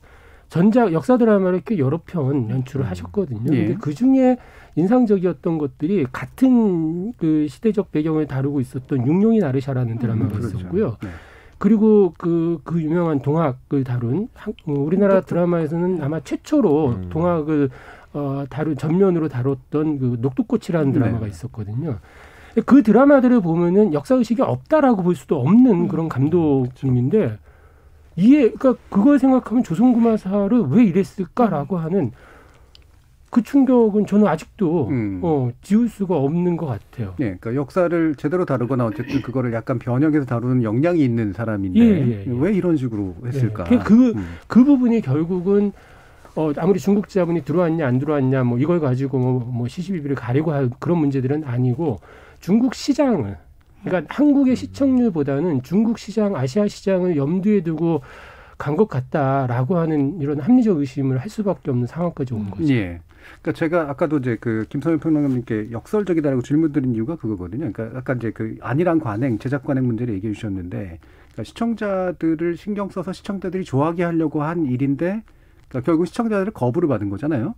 역사 드라마를 꽤 여러 편 연출을 하셨거든요. 근데 그 중에 인상적이었던 것들이 같은 그 시대적 배경을 다루고 있었던 육룡이 나르샤라는 드라마가 있었고요. 그리고 그 유명한 동학을 다룬 우리나라 드라마에서는 아마 최초로 동학을 전면으로 다뤘던 그 녹두꽃이라는 드라마가 있었거든요. 그 드라마들을 보면은 역사의식이 없다라고 볼 수도 없는 그런 감독님인데, 그러니까 그걸 생각하면 조선구마사를 왜 이랬을까라고 하는 그 충격은 저는 아직도 지울 수가 없는 것 같아요. 그러니까 역사를 제대로 다루거나 어쨌든 그거를 약간 변형해서 다루는 역량이 있는 사람인데 왜 이런 식으로 했을까? 그 부분이 결국은 아무리 중국 자본이 들어왔냐 안 들어왔냐 뭐 이걸 가지고 뭐 시시비비를 가리고 할 그런 문제들은 아니고, 중국 시장을, 그러니까 한국의 시청률보다는 중국 시장, 아시아 시장을 염두에 두고 간 것 같다라고 하는 이런 합리적 의심을 할 수밖에 없는 상황까지 온 거죠. 그러니까 제가 아까도 이제 그 김성현 평론가님께 역설적이다라고 질문드린 이유가 그거거든요. 그러니까 아까 이제 그 안일한 관행, 제작 관행 문제를 얘기해 주셨는데, 그러니까 시청자들을 신경 써서 시청자들이 좋아하게 하려고 한 일인데, 그러니까 결국 시청자들을 거부를 받은 거잖아요.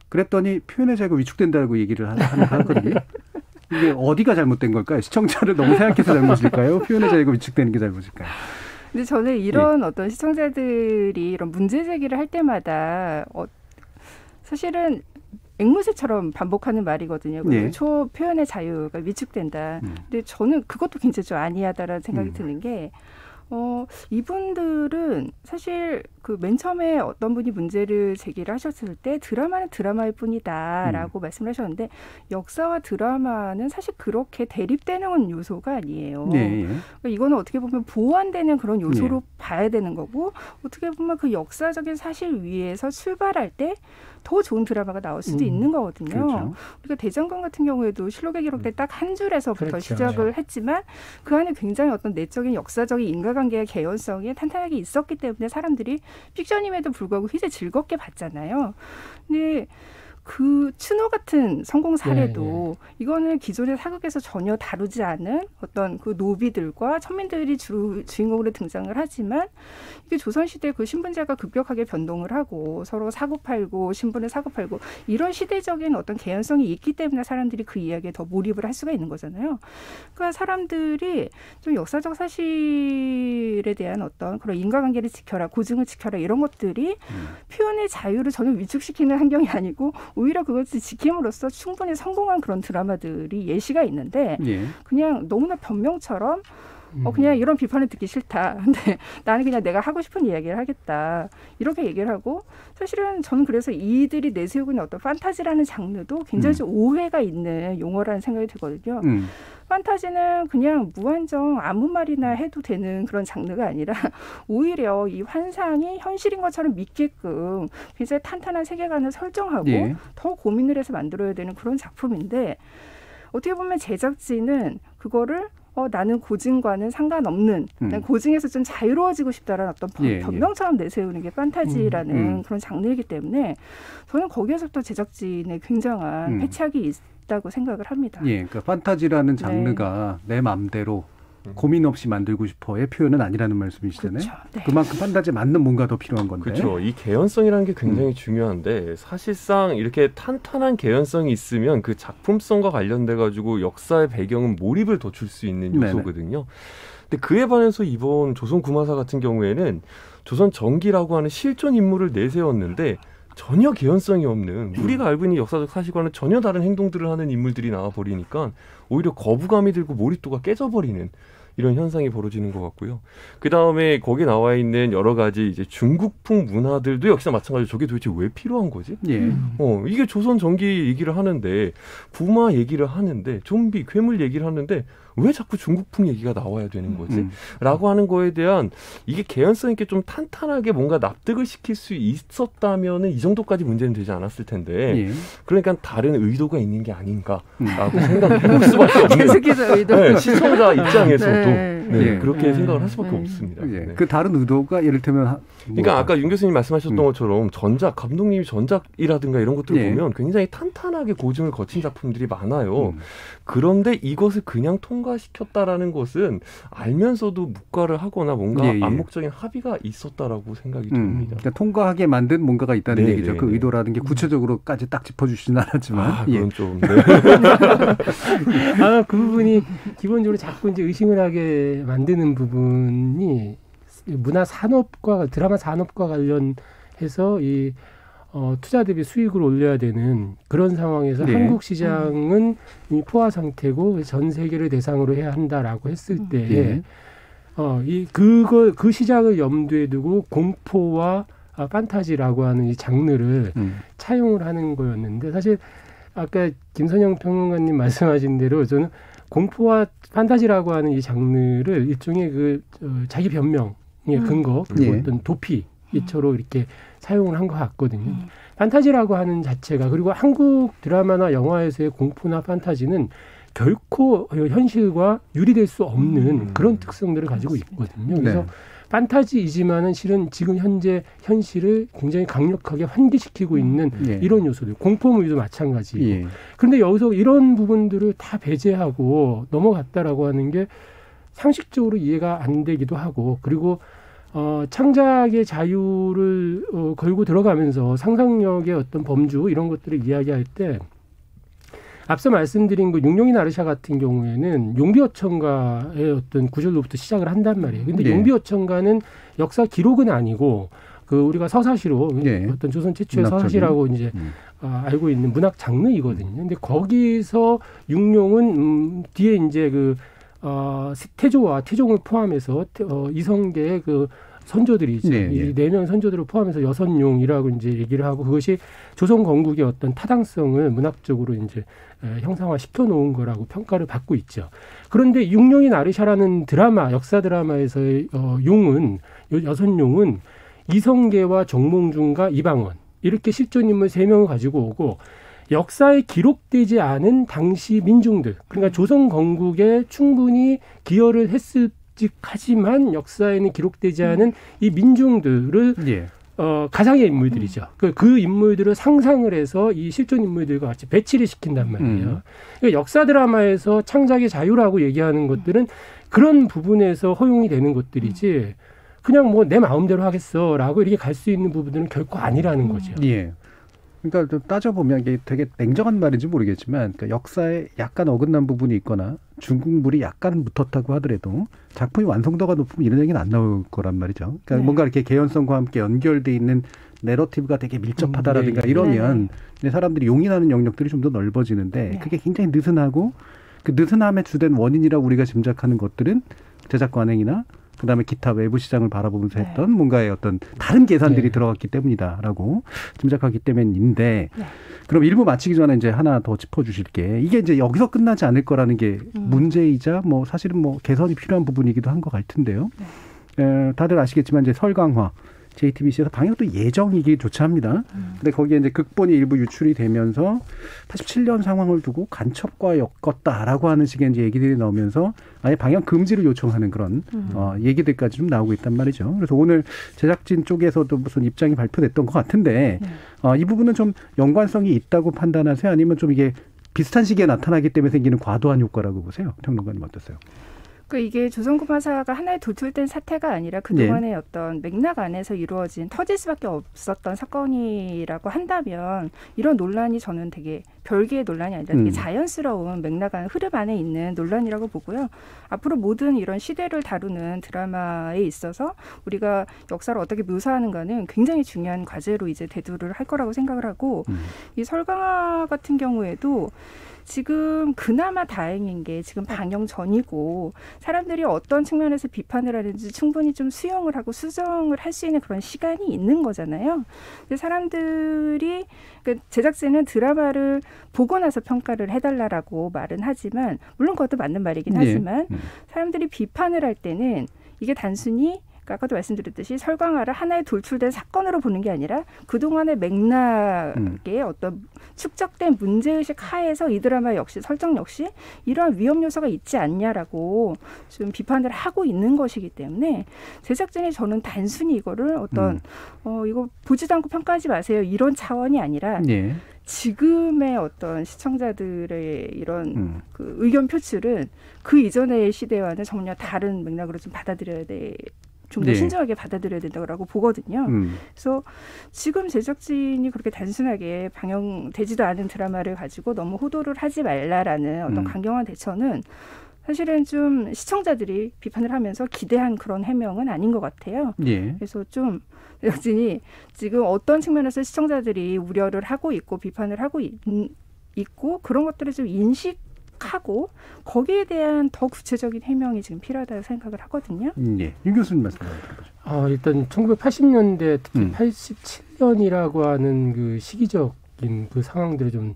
그랬더니 표현의 자유가 위축된다고 얘기를 하거든요. 이게 어디가 잘못된 걸까요? 시청자를 너무 생각해서 잘못일까요? 표현의 자유가 위축되는 게 잘못일까요? 근데 저는 이런 어떤 시청자들이 이런 문제 제기를 할 때마다 사실은 앵무새처럼 반복하는 말이거든요. 표현의 자유가 위축된다. 근데 저는 그것도 굉장히 좀 아니하다라는 생각이 드는 게, 이분들은 사실 그 맨 처음에 어떤 분이 문제를 제기를 하셨을 때 드라마는 드라마일 뿐이다라고 말씀을 하셨는데, 역사와 드라마는 사실 그렇게 대립되는 요소가 아니에요. 그러니까 이거는 어떻게 보면 보완되는 그런 요소로 봐야 되는 거고, 어떻게 보면 그 역사적인 사실 위에서 출발할 때 더 좋은 드라마가 나올 수도 있는 거거든요. 그렇죠. 우리가 대장경 같은 경우에도 실록의 기록대 딱 한 줄에서부터 시작을 했지만 그 안에 굉장히 어떤 내적인 역사적인 인과관계의 개연성이 탄탄하게 있었기 때문에 사람들이 픽션임에도 불구하고 굉장히 즐겁게 봤잖아요. 근데 그 추노 같은 성공 사례도 이거는 기존의 사극에서 전혀 다루지 않은 어떤 그 노비들과 천민들이 주인공으로 등장을 하지만, 이게 조선시대 그 신분제가 급격하게 변동을 하고 서로 사고팔고 신분을 사고팔고 이런 시대적인 어떤 개연성이 있기 때문에 사람들이 그 이야기에 더 몰입을 할 수가 있는 거잖아요. 그러니까 사람들이 좀 역사적 사실에 대한 어떤 그런 인과관계를 지켜라, 고증을 지켜라 이런 것들이 표현의 자유를 전혀 위축시키는 환경이 아니고 오히려 그것을 지킴으로써 충분히 성공한 그런 드라마들이 예시가 있는데, 그냥 너무나 변명처럼 그냥 이런 비판을 듣기 싫다. 근데 나는 그냥 내가 하고 싶은 이야기를 하겠다. 이렇게 얘기를 하고, 사실은 저는 그래서 이들이 내세우고 있는 어떤 판타지라는 장르도 굉장히 좀 오해가 있는 용어라는 생각이 들거든요. 판타지는 그냥 무한정 아무 말이나 해도 되는 그런 장르가 아니라 오히려 이 환상이 현실인 것처럼 믿게끔 굉장히 탄탄한 세계관을 설정하고 더 고민을 해서 만들어야 되는 그런 작품인데, 어떻게 보면 제작진은 그거를 나는 고증과는 상관없는, 난 고증에서 좀 자유로워지고 싶다라는 어떤 변명처럼 내세우는 게 판타지라는 그런 장르이기 때문에 저는 거기에서부터 제작진의 굉장한 패착이 있다고 생각을 합니다. 그러니까 판타지라는 장르가 내 마음대로 고민 없이 만들고 싶어의 표현은 아니라는 말씀이시잖아요. 그렇죠. 그만큼 판타지에 맞는 뭔가 더 필요한 건데. 그렇죠. 이 개연성이라는 게 굉장히 중요한데, 사실상 이렇게 탄탄한 개연성이 있으면 그 작품성과 관련돼 가지고 역사의 배경은 몰입을 더 줄 수 있는 요소거든요. 근데 그에 반해서 이번 조선 구마사 같은 경우에는 조선 정기라고 하는 실존 인물을 내세웠는데 전혀 개연성이 없는, 우리가 알고 있는 역사적 사실과는 전혀 다른 행동들을 하는 인물들이 나와버리니까 오히려 거부감이 들고 몰입도가 깨져버리는 이런 현상이 벌어지는 것 같고요. 그 다음에 거기 나와 있는 여러 가지 이제 중국풍 문화들도 역시나 마찬가지로 저게 도대체 왜 필요한 거지? 예. 이게 조선 전기 얘기를 하는데 부마 얘기를 하는데 좀비 괴물 얘기를 하는데 왜 자꾸 중국풍 얘기가 나와야 되는 거지? 라고 하는 거에 대한 이게 개연성 있게 좀 탄탄하게 뭔가 납득을 시킬 수 있었다면은 이 정도까지 문제는 되지 않았을 텐데 예. 그러니까 다른 의도가 있는 게 아닌가라고 생각해볼 수밖에 없는 계속해서 의도. 네, 시청자 입장에서도 네. 예. 그렇게 생각을 할 수밖에 없습니다. 예. 네. 그 다른 의도가 예를 들면 그러니까 아까 윤 교수님 말씀하셨던 것처럼 전작 감독님이 전작이라든가 이런 것들을 예. 보면 굉장히 탄탄하게 고증을 거친 작품들이 많아요. 그런데 이것을 그냥 통과시켰다라는 것은 알면서도 묵과를 하거나 뭔가 예, 예. 암묵적인 합의가 있었다라고 생각이 듭니다. 그러니까 통과하게 만든 뭔가가 있다는 네, 얘기죠. 네, 그 네. 의도라는 게 구체적으로까지 딱 짚어주시진 않았지만. 그건 좀. 네. 그 부분이 기본적으로 자꾸 이제 의심을 하게 만드는 부분이 문화 산업과 드라마 산업과 관련해서 이 투자 대비 수익을 올려야 되는 그런 상황에서 네. 한국 시장은 이미 포화 상태고 전 세계를 대상으로 해야 한다라고 했을 때에 그 시장을 염두에 두고 공포와 판타지라고 하는 이 장르를 차용을 하는 거였는데 사실 아까 김선영 평론가님 말씀하신 대로 저는 공포와 판타지라고 하는 이 장르를 일종의 자기 변명의 근거 그리고 어떤 도피처로 이렇게 사용을 한 것 같거든요. 판타지라고 하는 자체가 그리고 한국 드라마나 영화에서의 공포나 판타지는 결코 현실과 유리될 수 없는 그런 특성들을 가지고 있거든요. 그래서 네. 판타지이지만은 실은 지금 현재 현실을 굉장히 강력하게 환기시키고 있는 이런 요소들, 공포물도 마찬가지고. 예. 그런데 여기서 이런 부분들을 다 배제하고 넘어갔다라고 하는 게 상식적으로 이해가 안 되기도 하고, 그리고 창작의 자유를 걸고 들어가면서 상상력의 어떤 범주 이런 것들을 이야기할 때 앞서 말씀드린 그 육룡이 나르샤 같은 경우에는 용비어천가의 어떤 구절로부터 시작을 한단 말이에요. 근데 용비어천가는 역사 기록은 아니고 우리가 서사시로 어떤 조선 최초의 문학적인. 서사시라고 이제 알고 있는 문학 장르이거든요. 근데 거기서 육룡은 뒤에 이제 태조와 태종을 포함해서 이성계의 선조들이죠. 이 4명 선조들을 포함해서 여선용이라고 이제 얘기를 하고, 그것이 조선 건국의 어떤 타당성을 문학적으로 이제 형상화 시켜놓은 거라고 평가를 받고 있죠. 그런데 육룡이 나르샤라는 드라마, 역사 드라마에서의 여선용은 이성계와 정몽준과 이방원 이렇게 실존인물 3명을 가지고 오고, 역사에 기록되지 않은 당시 민중들, 그러니까 조선 건국에 충분히 기여를 했을 하지만 역사에는 기록되지 않은 이 민중들을 가상의 인물들이죠. 그 인물들을 상상을 해서 이 실존 인물들과 같이 배치를 시킨단 말이에요. 그러니까 역사 드라마에서 창작의 자유라고 얘기하는 것들은 그런 부분에서 허용이 되는 것들이지 그냥 내 마음대로 하겠어라고 이렇게 갈 수 있는 부분들은 결코 아니라는 거죠. 예. 그러니까 좀 따져보면 이게 되게 냉정한 말인지 모르겠지만, 그러니까 역사에 약간 어긋난 부분이 있거나 중국물이 약간 묻었다고 하더라도 작품이 완성도가 높으면 이런 얘기는 안 나올 거란 말이죠. 그러니까 뭔가 이렇게 개연성과 함께 연결돼 있는 내러티브가 되게 밀접하다라든가 이러면 사람들이 용인하는 영역들이 좀 더 넓어지는데 그게 굉장히 느슨하고, 그 느슨함에 주된 원인이라고 우리가 짐작하는 것들은 제작 관행이나 그다음에 기타 외부 시장을 바라보면서 했던 뭔가의 어떤 다른 계산들이 들어갔기 때문이다라고 짐작하기 때문인데, 그럼 일부 마치기 전에 이제 하나 더 짚어주실 게, 이게 이제 여기서 끝나지 않을 거라는 게 문제이자 사실은 개선이 필요한 부분이기도 한 것 같은데요. 다들 아시겠지만 이제 설강화 JTBC에서 방영도 예정이기 조차합니다. 근데 거기에 이제 극본이 일부 유출이 되면서 87년 상황을 두고 간첩과 엮었다라고 하는 식의 이제 얘기들이 나오면서 아예 방영 금지를 요청하는 그런 얘기들까지 좀 나오고 있단 말이죠. 그래서 오늘 제작진 쪽에서도 무슨 입장이 발표됐던 것 같은데 이 부분은 좀 연관성이 있다고 판단하세요? 아니면 좀 이게 비슷한 시기에 나타나기 때문에 생기는 과도한 효과라고 보세요? 평론가님 어떠세요? 이게 조선구마사가 하나의 도출된 사태가 아니라 그동안의 어떤 맥락 안에서 이루어진 터질 수밖에 없었던 사건이라고 한다면 이런 논란이 저는 되게 별개의 논란이 아니라 되게 자연스러운 맥락 안 흐름 안에 있는 논란이라고 보고요. 앞으로 모든 이런 시대를 다루는 드라마에 있어서 우리가 역사를 어떻게 묘사하는가는 굉장히 중요한 과제로 이제 대두를 할 거라고 생각을 하고, 이 설강화 같은 경우에도 지금 그나마 다행인 게 지금 방영 전이고 사람들이 어떤 측면에서 비판을 하는지 충분히 좀 수용을 하고 수정을 할 수 있는 그런 시간이 있는 거잖아요. 근데 사람들이 그러니까 제작진은 드라마를 보고 나서 평가를 해달라라고 말은 하지만 물론 그것도 맞는 말이긴 하지만 사람들이 비판을 할 때는 이게 단순히 아까도 말씀드렸듯이 설광화를 하나의 돌출된 사건으로 보는 게 아니라 그동안의 맥락의 어떤 축적된 문제의식 하에서 이 드라마 역시 설정 역시 이러한 위험 요소가 있지 않냐라고 좀 비판을 하고 있는 것이기 때문에 제작진이 저는 단순히 이거를 어떤 이거 보지도 않고 평가하지 마세요 이런 차원이 아니라 지금의 어떤 시청자들의 이런 그 의견 표출은 그 이전의 시대와는 전혀 다른 맥락으로 좀 받아들여야 돼. 좀 더 신중하게 받아들여야 된다고 보거든요. 그래서 지금 제작진이 그렇게 단순하게 방영되지도 않은 드라마를 가지고 너무 호도를 하지 말라라는 어떤 강경한 대처는 사실은 좀 시청자들이 비판을 하면서 기대한 그런 해명은 아닌 것 같아요. 그래서 좀 제작진이 지금 어떤 측면에서 시청자들이 우려를 하고 있고 비판을 하고 있고 그런 것들을 좀 인식하고 거기에 대한 더 구체적인 해명이 지금 필요하다고 생각을 하거든요. 유 교수님 말씀 드려보죠. 일단 1980년대 특히 87년이라고 하는 그 시기적인 그 상황들을 좀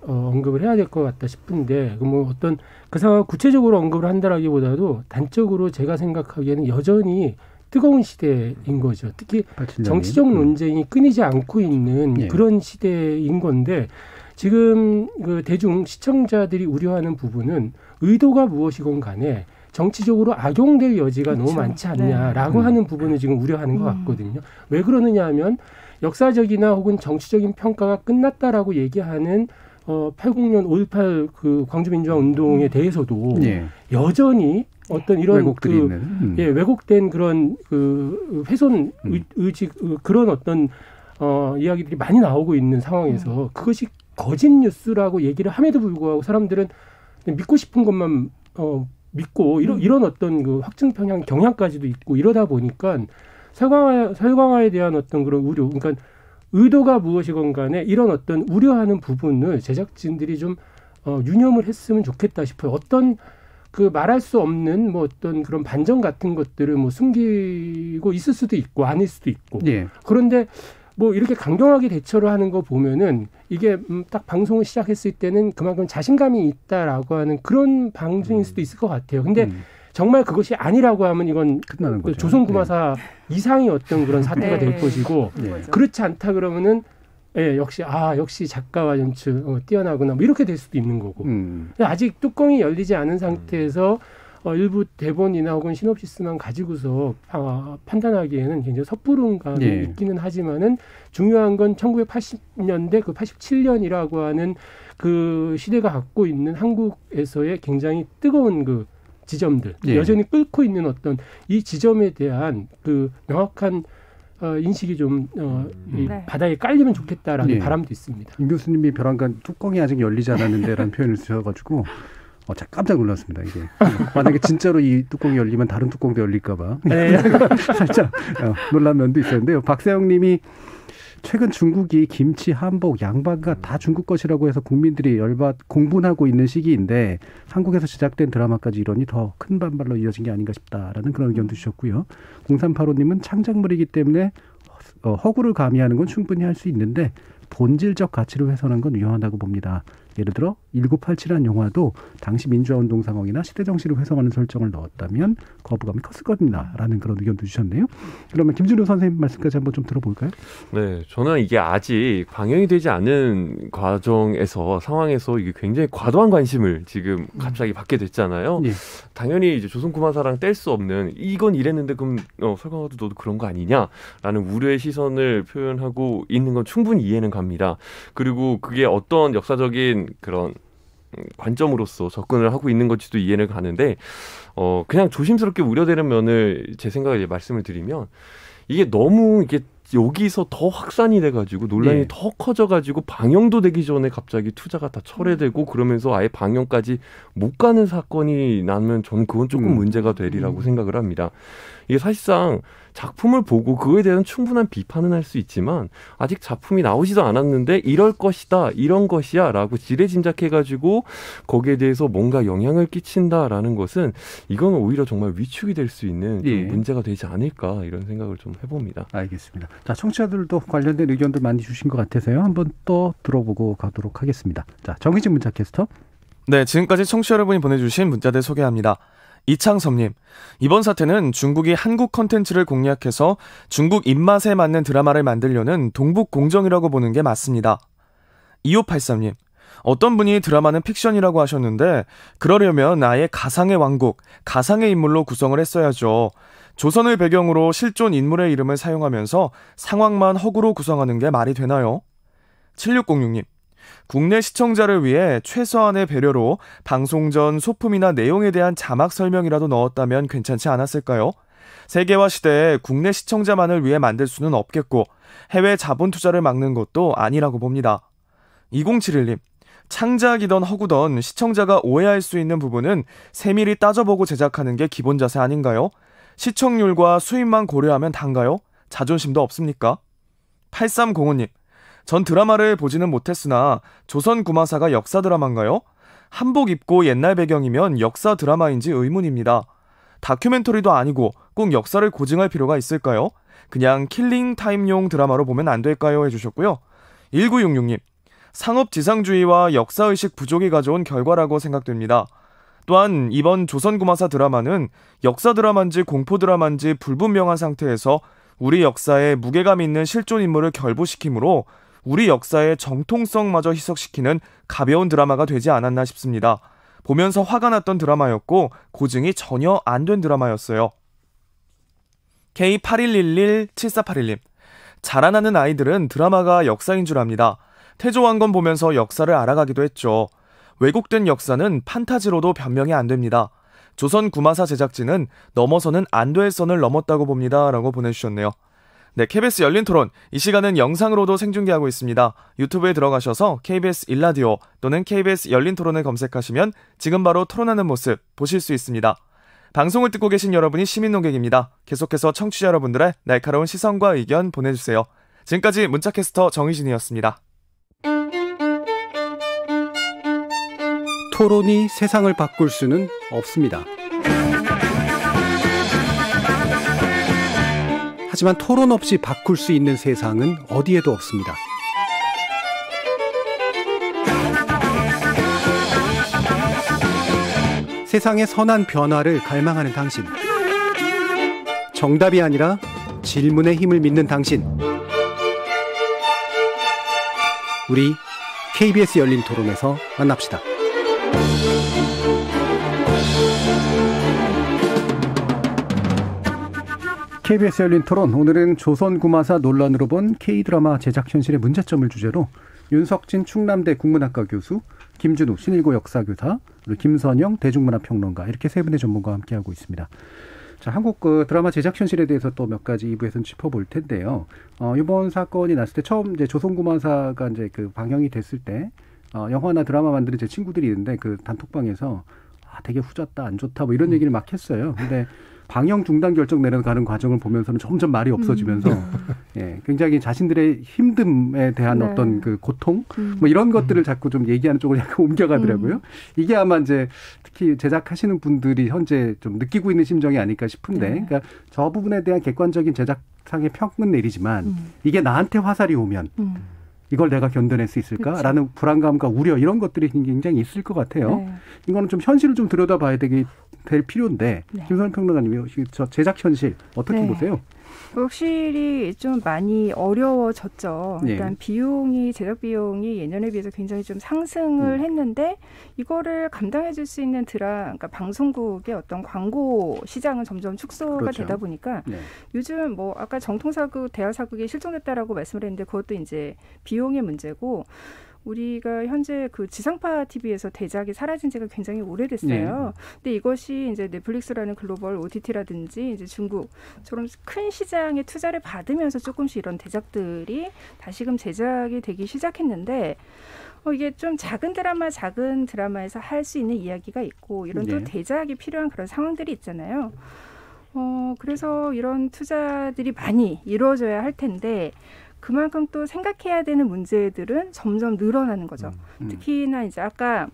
언급을 해야 될 것 같다 싶은데 뭐 어떤 그 상황 구체적으로 언급을 한다라기보다도 단적으로 제가 생각하기에는 여전히 뜨거운 시대인 거죠. 특히 87년이. 정치적 논쟁이 끊이지 않고 있는 그런 시대인 건데 지금 그 대중 시청자들이 우려하는 부분은 의도가 무엇이건 간에 정치적으로 악용될 여지가 너무 많지 않냐라고 하는 부분을 지금 우려하는 것 같거든요. 왜 그러느냐 하면 역사적이나 혹은 정치적인 평가가 끝났다라고 얘기하는 80년 5.18 그 광주민주화 운동에 대해서도 여전히 어떤 이런 왜곡들이 있는 왜곡된 그런 그 훼손 의지 그런 어떤 이야기들이 많이 나오고 있는 상황에서 그것이 거짓 뉴스라고 얘기를 함에도 불구하고 사람들은 믿고 싶은 것만 믿고 이런 어떤 그 확증 편향 경향까지도 있고 이러다 보니까 설광화에 대한 어떤 그런 우려, 그러니까 의도가 무엇이건 간에 이런 어떤 우려하는 부분을 제작진들이 좀 유념을 했으면 좋겠다 싶어요. 어떤 그 말할 수 없는 뭐 어떤 그런 반전 같은 것들을 뭐 숨기고 있을 수도 있고 아닐 수도 있고 그런데 뭐 이렇게 강경하게 대처를 하는 거 보면은 이게 딱 방송을 시작했을 때는 그만큼 자신감이 있다라고 하는 그런 방송일 수도 있을 것 같아요. 근데 정말 그것이 아니라고 하면 이건 끝나는 거죠. 조선구마사 이상의 어떤 그런 사태가 될 것이고 그렇지 않다 그러면은 역시 작가와 연출 뛰어나구나 뭐 이렇게 될 수도 있는 거고 아직 뚜껑이 열리지 않은 상태에서 일부 대본이나 혹은 시놉시스만 가지고서 판단하기에는 굉장히 섣부른 감이 있기는 하지만은 중요한 건 1980년대 그 87년이라고 하는 그 시대가 갖고 있는 한국에서의 굉장히 뜨거운 그 지점들 여전히 끓고 있는 어떤 이 지점에 대한 그 명확한 인식이 좀 바닥에 깔리면 좋겠다라는 바람도 있습니다. 임 교수님이 벼랑간 뚜껑이 아직 열리지 않았는데라는 표현을 쓰셔가지고 깜짝 놀랐습니다. 이게 만약에 진짜로 이 뚜껑이 열리면 다른 뚜껑도 열릴까 봐 살짝 놀란 면도 있었는데요. 박세영 님이 최근 중국이 김치, 한복, 양반가 다 중국 것이라고 해서 국민들이 공분하고 있는 시기인데 한국에서 제작된 드라마까지 이러니 더 큰 반발로 이어진 게 아닌가 싶다라는 그런 의견도 주셨고요. 0385님은 창작물이기 때문에 허구를 가미하는 건 충분히 할 수 있는데 본질적 가치를 훼손한 건 위험하다고 봅니다. 예를 들어 1987이라는 영화도 당시 민주화운동 상황이나 시대정신을 훼손하는 설정을 넣었다면 거부감이 컸을 겁니다. 라는 그런 의견도 주셨네요. 그러면 김준호 선생님 말씀까지 한번 좀 들어볼까요? 네, 저는 이게 아직 방영이 되지 않은 상황에서 이게 굉장히 과도한 관심을 지금 갑자기 받게 됐잖아요. 당연히 이제 조선구마사랑 뗄 수 없는 이건 이랬는데 그럼 설광화도 너도 그런 거 아니냐라는 우려의 시선을 표현하고 있는 건 충분히 이해는 갑니다. 그리고 그게 어떤 역사적인 그런 관점으로서 접근을 하고 있는 건지도 이해는 가는데 그냥 조심스럽게 우려되는 면을 제 생각에 말씀을 드리면 이게 너무 이게 여기서 더 확산이 돼가지고 논란이 더 커져가지고 방영도 되기 전에 갑자기 투자가 다 철회되고 그러면서 아예 방영까지 못 가는 사건이 나면 저는 그건 조금 문제가 되리라고 생각을 합니다. 이게 사실상 작품을 보고 그거에 대한 충분한 비판은 할 수 있지만 아직 작품이 나오지도 않았는데 이럴 것이다, 이런 것이야 라고 지레짐작해가지고 거기에 대해서 뭔가 영향을 끼친다라는 것은 이건 오히려 정말 위축이 될 수 있는 좀 문제가 되지 않을까 이런 생각을 좀 해봅니다. 알겠습니다. 자, 청취자들도 관련된 의견들 많이 주신 것 같아서요. 한번 또 들어보고 가도록 하겠습니다. 자, 정희진 문자캐스터. 네, 지금까지 청취자 여러분이 보내주신 문자들 소개합니다. 이창섭님, 이번 사태는 중국이 한국 컨텐츠를 공략해서 중국 입맛에 맞는 드라마를 만들려는 동북공정이라고 보는 게 맞습니다. 2583님, 어떤 분이 드라마는 픽션이라고 하셨는데 그러려면 아예 가상의 왕국, 가상의 인물로 구성을 했어야죠. 조선을 배경으로 실존 인물의 이름을 사용하면서 상황만 허구로 구성하는 게 말이 되나요? 7606님, 국내 시청자를 위해 최소한의 배려로 방송 전 소품이나 내용에 대한 자막 설명이라도 넣었다면 괜찮지 않았을까요? 세계화 시대에 국내 시청자만을 위해 만들 수는 없겠고 해외 자본 투자를 막는 것도 아니라고 봅니다. 2071님, 창작이던 허구던 시청자가 오해할 수 있는 부분은 세밀히 따져보고 제작하는 게 기본 자세 아닌가요? 시청률과 수입만 고려하면 단가요? 자존심도 없습니까? 8305님, 전 드라마를 보지는 못했으나 조선 구마사가 역사 드라마인가요? 한복 입고 옛날 배경이면 역사 드라마인지 의문입니다. 다큐멘터리도 아니고 꼭 역사를 고증할 필요가 있을까요? 그냥 킬링 타임용 드라마로 보면 안 될까요? 해주셨고요. 1966님, 상업지상주의와 역사의식 부족이 가져온 결과라고 생각됩니다. 또한 이번 조선 구마사 드라마는 역사 드라마인지 공포 드라마인지 불분명한 상태에서 우리 역사에 무게감 있는 실존 인물을 결부시키므로 우리 역사의 정통성마저 희석시키는 가벼운 드라마가 되지 않았나 싶습니다. 보면서 화가 났던 드라마였고 고증이 전혀 안 된 드라마였어요. K81117481님, 자라나는 아이들은 드라마가 역사인 줄 압니다. 태조왕건 보면서 역사를 알아가기도 했죠. 왜곡된 역사는 판타지로도 변명이 안 됩니다. 조선 구마사 제작진은 넘어서는 안 될 선을 넘었다고 봅니다. 라고 보내주셨네요. 네, KBS 열린 토론. 이 시간은 영상으로도 생중계하고 있습니다. 유튜브에 들어가셔서 KBS 일라디오 또는 KBS 열린 토론을 검색하시면 지금 바로 토론하는 모습 보실 수 있습니다. 방송을 듣고 계신 여러분이 시민 논객입니다. 계속해서 청취자 여러분들의 날카로운 시선과 의견 보내주세요. 지금까지 문자캐스터 정희진이었습니다. 토론이 세상을 바꿀 수는 없습니다. 하지만 토론 없이 바꿀 수 있는 세상은 어디에도 없습니다. 세상의 선한 변화를 갈망하는 당신. 정답이 아니라 질문의 힘을 믿는 당신. 우리 KBS 열린 토론에서 만납시다. KBS 열린 토론, 오늘은 조선 구마사 논란으로 본 K드라마 제작 현실의 문제점을 주제로 윤석진 충남대 국문학과 교수, 김준우 신일고 역사교사, 그리고 김선영 대중문화평론가, 이렇게 세 분의 전문가와 함께하고 있습니다. 자, 한국 드라마 제작 현실에 대해서 또 몇 가지 2부에서는 짚어볼 텐데요. 이번 사건이 났을 때 처음 이제 조선 구마사가 이제 그 방영이 됐을 때 영화나 드라마 만드는 제 친구들이 있는데 그 단톡방에서 되게 후졌다, 안 좋다, 뭐 이런 얘기를 막 했어요. 근데 방영 중단 결정 내려가는 과정을 보면서는 점점 말이 없어지면서 예, 굉장히 자신들의 힘듦에 대한 어떤 그 고통 뭐 이런 것들을 자꾸 좀 얘기하는 쪽으로 약간 옮겨가더라고요. 이게 아마 이제 특히 제작하시는 분들이 현재 좀 느끼고 있는 심정이 아닐까 싶은데, 그러니까 저 부분에 대한 객관적인 제작상의 평은 내리지만 이게 나한테 화살이 오면 이걸 내가 견뎌낼 수 있을까라는 그렇죠. 불안감과 우려, 이런 것들이 굉장히 있을 것 같아요. 네. 이거는 좀 현실을 좀 들여다봐야 될 필요인데, 네. 김선영 평론가님, 저 제작 현실 어떻게 보세요? 확실히 좀 많이 어려워졌죠. 네. 일단 제작 비용이 예년에 비해서 굉장히 좀 상승을 했는데, 이거를 감당해 줄 수 있는 그러니까 방송국의 어떤 광고 시장은 점점 축소가 그렇죠. 되다 보니까 네. 요즘 뭐 아까 정통사극, 대하사극이 실종됐다라고 말씀을 했는데 그것도 이제 비용의 문제고, 우리가 현재 그 지상파 TV에서 대작이 사라진 지가 굉장히 오래됐어요. 네. 근데 이것이 이제 넷플릭스라는 글로벌 OTT라든지 이제 중국처럼 큰 시장에 투자를 받으면서 조금씩 이런 대작들이 다시금 제작이 되기 시작했는데, 이게 좀 작은 드라마에서 할 수 있는 이야기가 있고, 이런 또 대작이 필요한 그런 상황들이 있잖아요. 그래서 이런 투자들이 많이 이루어져야 할 텐데 그만큼 또 생각해야 되는 문제들은 점점 늘어나는 거죠. 특히나 이제 아까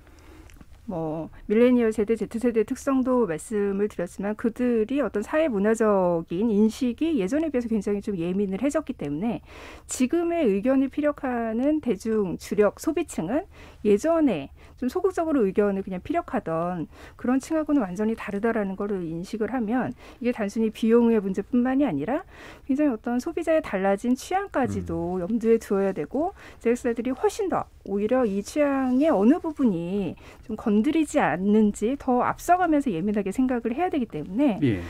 밀레니얼 세대, Z세대의 특성도 말씀을 드렸지만 그들이 어떤 사회 문화적인 인식이 예전에 비해서 굉장히 좀 예민을 해졌기 때문에 지금의 의견을 피력하는 대중 주력 소비층은 예전에 좀 소극적으로 의견을 그냥 피력하던 그런 층하고는 완전히 다르다라는 걸 인식을 하면 이게 단순히 비용의 문제뿐만이 아니라 굉장히 어떤 소비자의 달라진 취향까지도 염두에 두어야 되고 제작사들이 훨씬 더 오히려 이 취향의 어느 부분이 좀 건드리지 않는지 더 앞서가면서 예민하게 생각을 해야 되기 때문에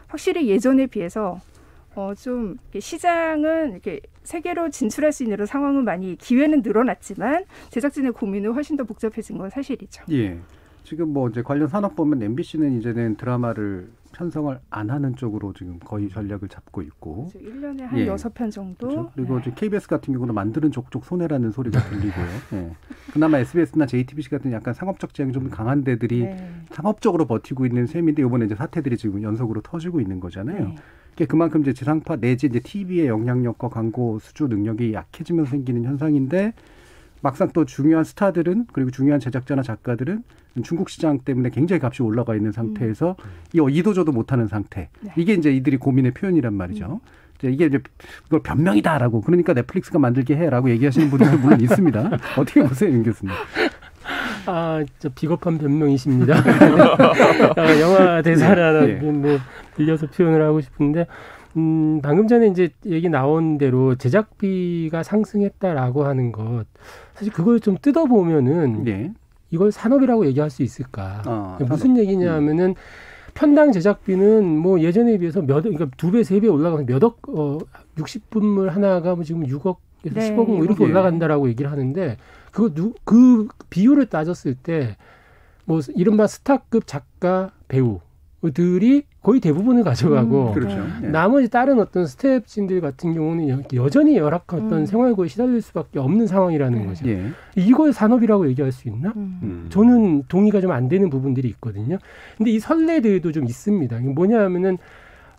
확실히 예전에 비해서 좀 시장은 이렇게 세계로 진출할 수 있는 이런 상황은 많이 기회는 늘어났지만 제작진의 고민은 훨씬 더 복잡해진 건 사실이죠. 예. 지금 이제 관련 산업 보면 MBC는 이제는 드라마를 편성을 안 하는 쪽으로 지금 거의 전략을 잡고 있고. 그렇죠. 1년에 한 6편 정도. 그렇죠. 그리고 이제 KBS 같은 경우는 만드는 족족 손해라는 소리가 들리고요. 예. 그나마 SBS나 JTBC 같은 약간 상업적 지향이 좀 강한 데들이 상업적으로 버티고 있는 셈인데 이번에 이제 사태들이 지금 연속으로 터지고 있는 거잖아요. 그만큼 이제 지상파 내지 이제 TV의 영향력과 광고 수주 능력이 약해지면서 생기는 현상인데 막상 또 중요한 스타들은 그리고 중요한 제작자나 작가들은 중국 시장 때문에 굉장히 값이 올라가 있는 상태에서 이도저도 못하는 상태. 이게 이제 이들이 고민의 표현이란 말이죠. 이게 이제 이걸 변명이다라고 그러니까 넷플릭스가 만들게 해라고 얘기하시는 분들도 물론 있습니다. 어떻게 보세요, 윤 교수님? 저 비겁한 변명이십니다. 영화 대사라 빌려서 표현을 하고 싶은데 방금 전에 이제 얘기 나온 대로 제작비가 상승했다라고 하는 것 사실 그걸 좀 뜯어보면은 이걸 산업이라고 얘기할 수 있을까? 무슨 얘기냐면은 편당 제작비는 예전에 비해서 그러니까 2배, 3배 올라가서 몇 억, 60분물 하나가 지금 6억에서 10억 이렇게 올라간다라고 얘기를 하는데 그 비율을 따졌을 때 이른바 스타급 작가 배우들이 거의 대부분을 가져가고 나머지 다른 어떤 스태프진들 같은 경우는 여전히 열악한 어떤 생활고에 시달릴 수밖에 없는 상황이라는 거죠. 이걸 산업이라고 얘기할 수 있나? 저는 동의가 좀 안 되는 부분들이 있거든요. 근데 이 선례들도 좀 있습니다. 뭐냐 하면은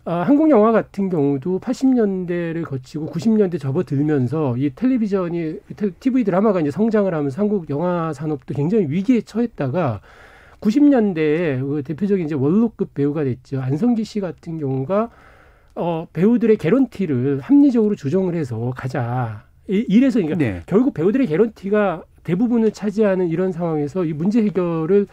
한국 영화 같은 경우도 80년대를 거치고 90년대 접어들면서 이 텔레비전이 TV 드라마가 이제 성장을 하면서 한국 영화 산업도 굉장히 위기에 처했다가 90년대에 대표적인 이제 원로급 배우가 됐죠. 안성기 씨 같은 경우가 배우들의 개런티를 합리적으로 조정을 해서 가자. 이래서 그러니까 결국 배우들의 개런티가 대부분을 차지하는 이런 상황에서 이 문제 해결을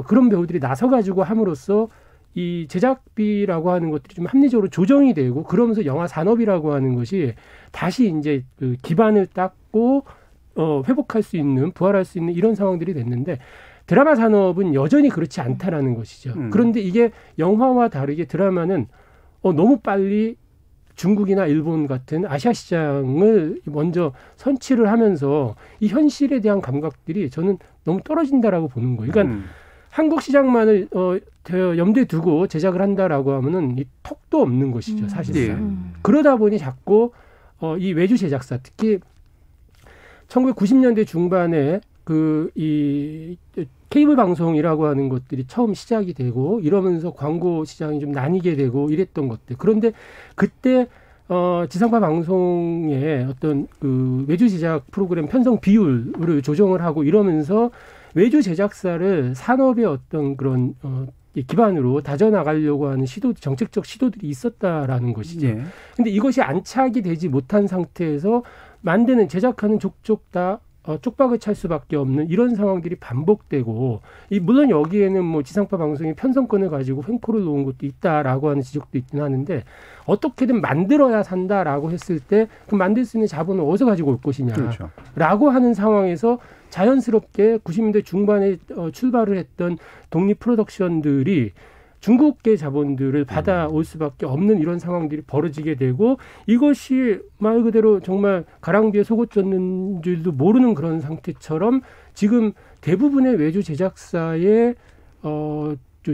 그런 배우들이 나서가지고 함으로써 이 제작비라고 하는 것들이 좀 합리적으로 조정이 되고 그러면서 영화 산업이라고 하는 것이 다시 이제 그 기반을 닦고 회복할 수 있는 부활할 수 있는 이런 상황들이 됐는데 드라마 산업은 여전히 그렇지 않다라는 것이죠. 그런데 이게 영화와 다르게 드라마는 너무 빨리 중국이나 일본 같은 아시아 시장을 먼저 선취를 하면서 이 현실에 대한 감각들이 저는 너무 떨어진다라고 보는 거예요. 그러니까 한국 시장만을 염두에 두고 제작을 한다라고 하면은 이 턱도 없는 것이죠, 사실상. 그러다 보니 자꾸 이 외주 제작사, 특히 1990년대 중반에 이 케이블 방송이라고 하는 것들이 처음 시작이 되고 이러면서 광고 시장이 좀 나뉘게 되고 이랬던 것들. 그런데 그때 지상파 방송의 어떤 그 외주 제작 프로그램 편성 비율을 조정을 하고 이러면서 외주 제작사를 산업의 어떤 그런 기반으로 다져나가려고 하는 정책적 시도들이 있었다라는 것이죠. 근데 이것이 안착이 되지 못한 상태에서 만드는 제작하는 족족 다 쪽박을 찰 수밖에 없는 이런 상황들이 반복되고 물론 여기에는 지상파 방송이 편성권을 가지고 횡포를 놓은 것도 있다라고 하는 지적도 있긴 하는데 어떻게든 만들어야 산다라고 했을 때 그 만들 수 있는 자본을 어디서 가지고 올 것이냐라고 하는 상황에서 자연스럽게 90년대 중반에 출발을 했던 독립 프로덕션들이 중국계 자본들을 받아올 수밖에 없는 이런 상황들이 벌어지게 되고 이것이 말 그대로 정말 가랑비에 속옷 젖는 줄도 모르는 그런 상태처럼 지금 대부분의 외주 제작사의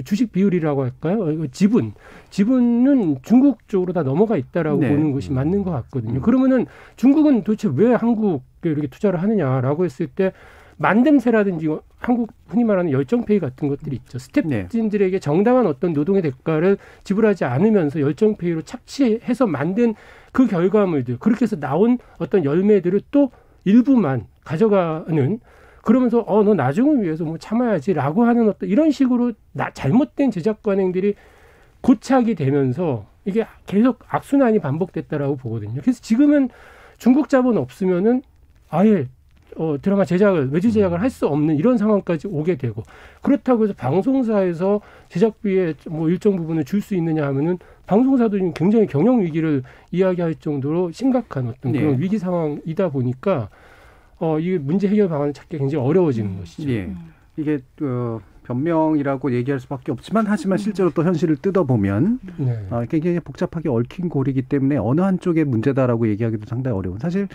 주식 비율이라고 할까요? 지분은 중국 쪽으로 다 넘어가 있다라고 보는 것이 맞는 것 같거든요. 그러면은 중국은 도대체 왜 한국에 이렇게 투자를 하느냐라고 했을 때 만듦새라든지 한국 흔히 말하는 열정페이 같은 것들이 있죠. 스태프진들에게 정당한 어떤 노동의 대가를 지불하지 않으면서 열정페이로 착취해서 만든 그 결과물들, 그렇게 해서 나온 어떤 열매들을 또 일부만 가져가는, 그러면서 너 나중을 위해서 뭐 참아야지라고 하는 어떤 이런 식으로 잘못된 제작 관행들이 고착이 되면서 이게 계속 악순환이 반복됐다라고 보거든요. 그래서 지금은 중국 자본 없으면은 아예 드라마 제작을, 외주 제작을 할 수 없는 이런 상황까지 오게 되고, 그렇다고 해서 방송사에서 제작비의 뭐 일정 부분을 줄 수 있느냐 하면은 방송사도 지금 굉장히 경영 위기를 이야기할 정도로 심각한 어떤 그런 위기 상황이다 보니까 이게 문제 해결 방안을 찾기 굉장히 어려워지는 것이죠. 예. 이게 변명이라고 얘기할 수밖에 없지만, 하지만 실제로 또 현실을 뜯어보면 굉장히 복잡하게 얽힌 고리이기 때문에 어느 한쪽의 문제다라고 얘기하기도 상당히 어려운. 사실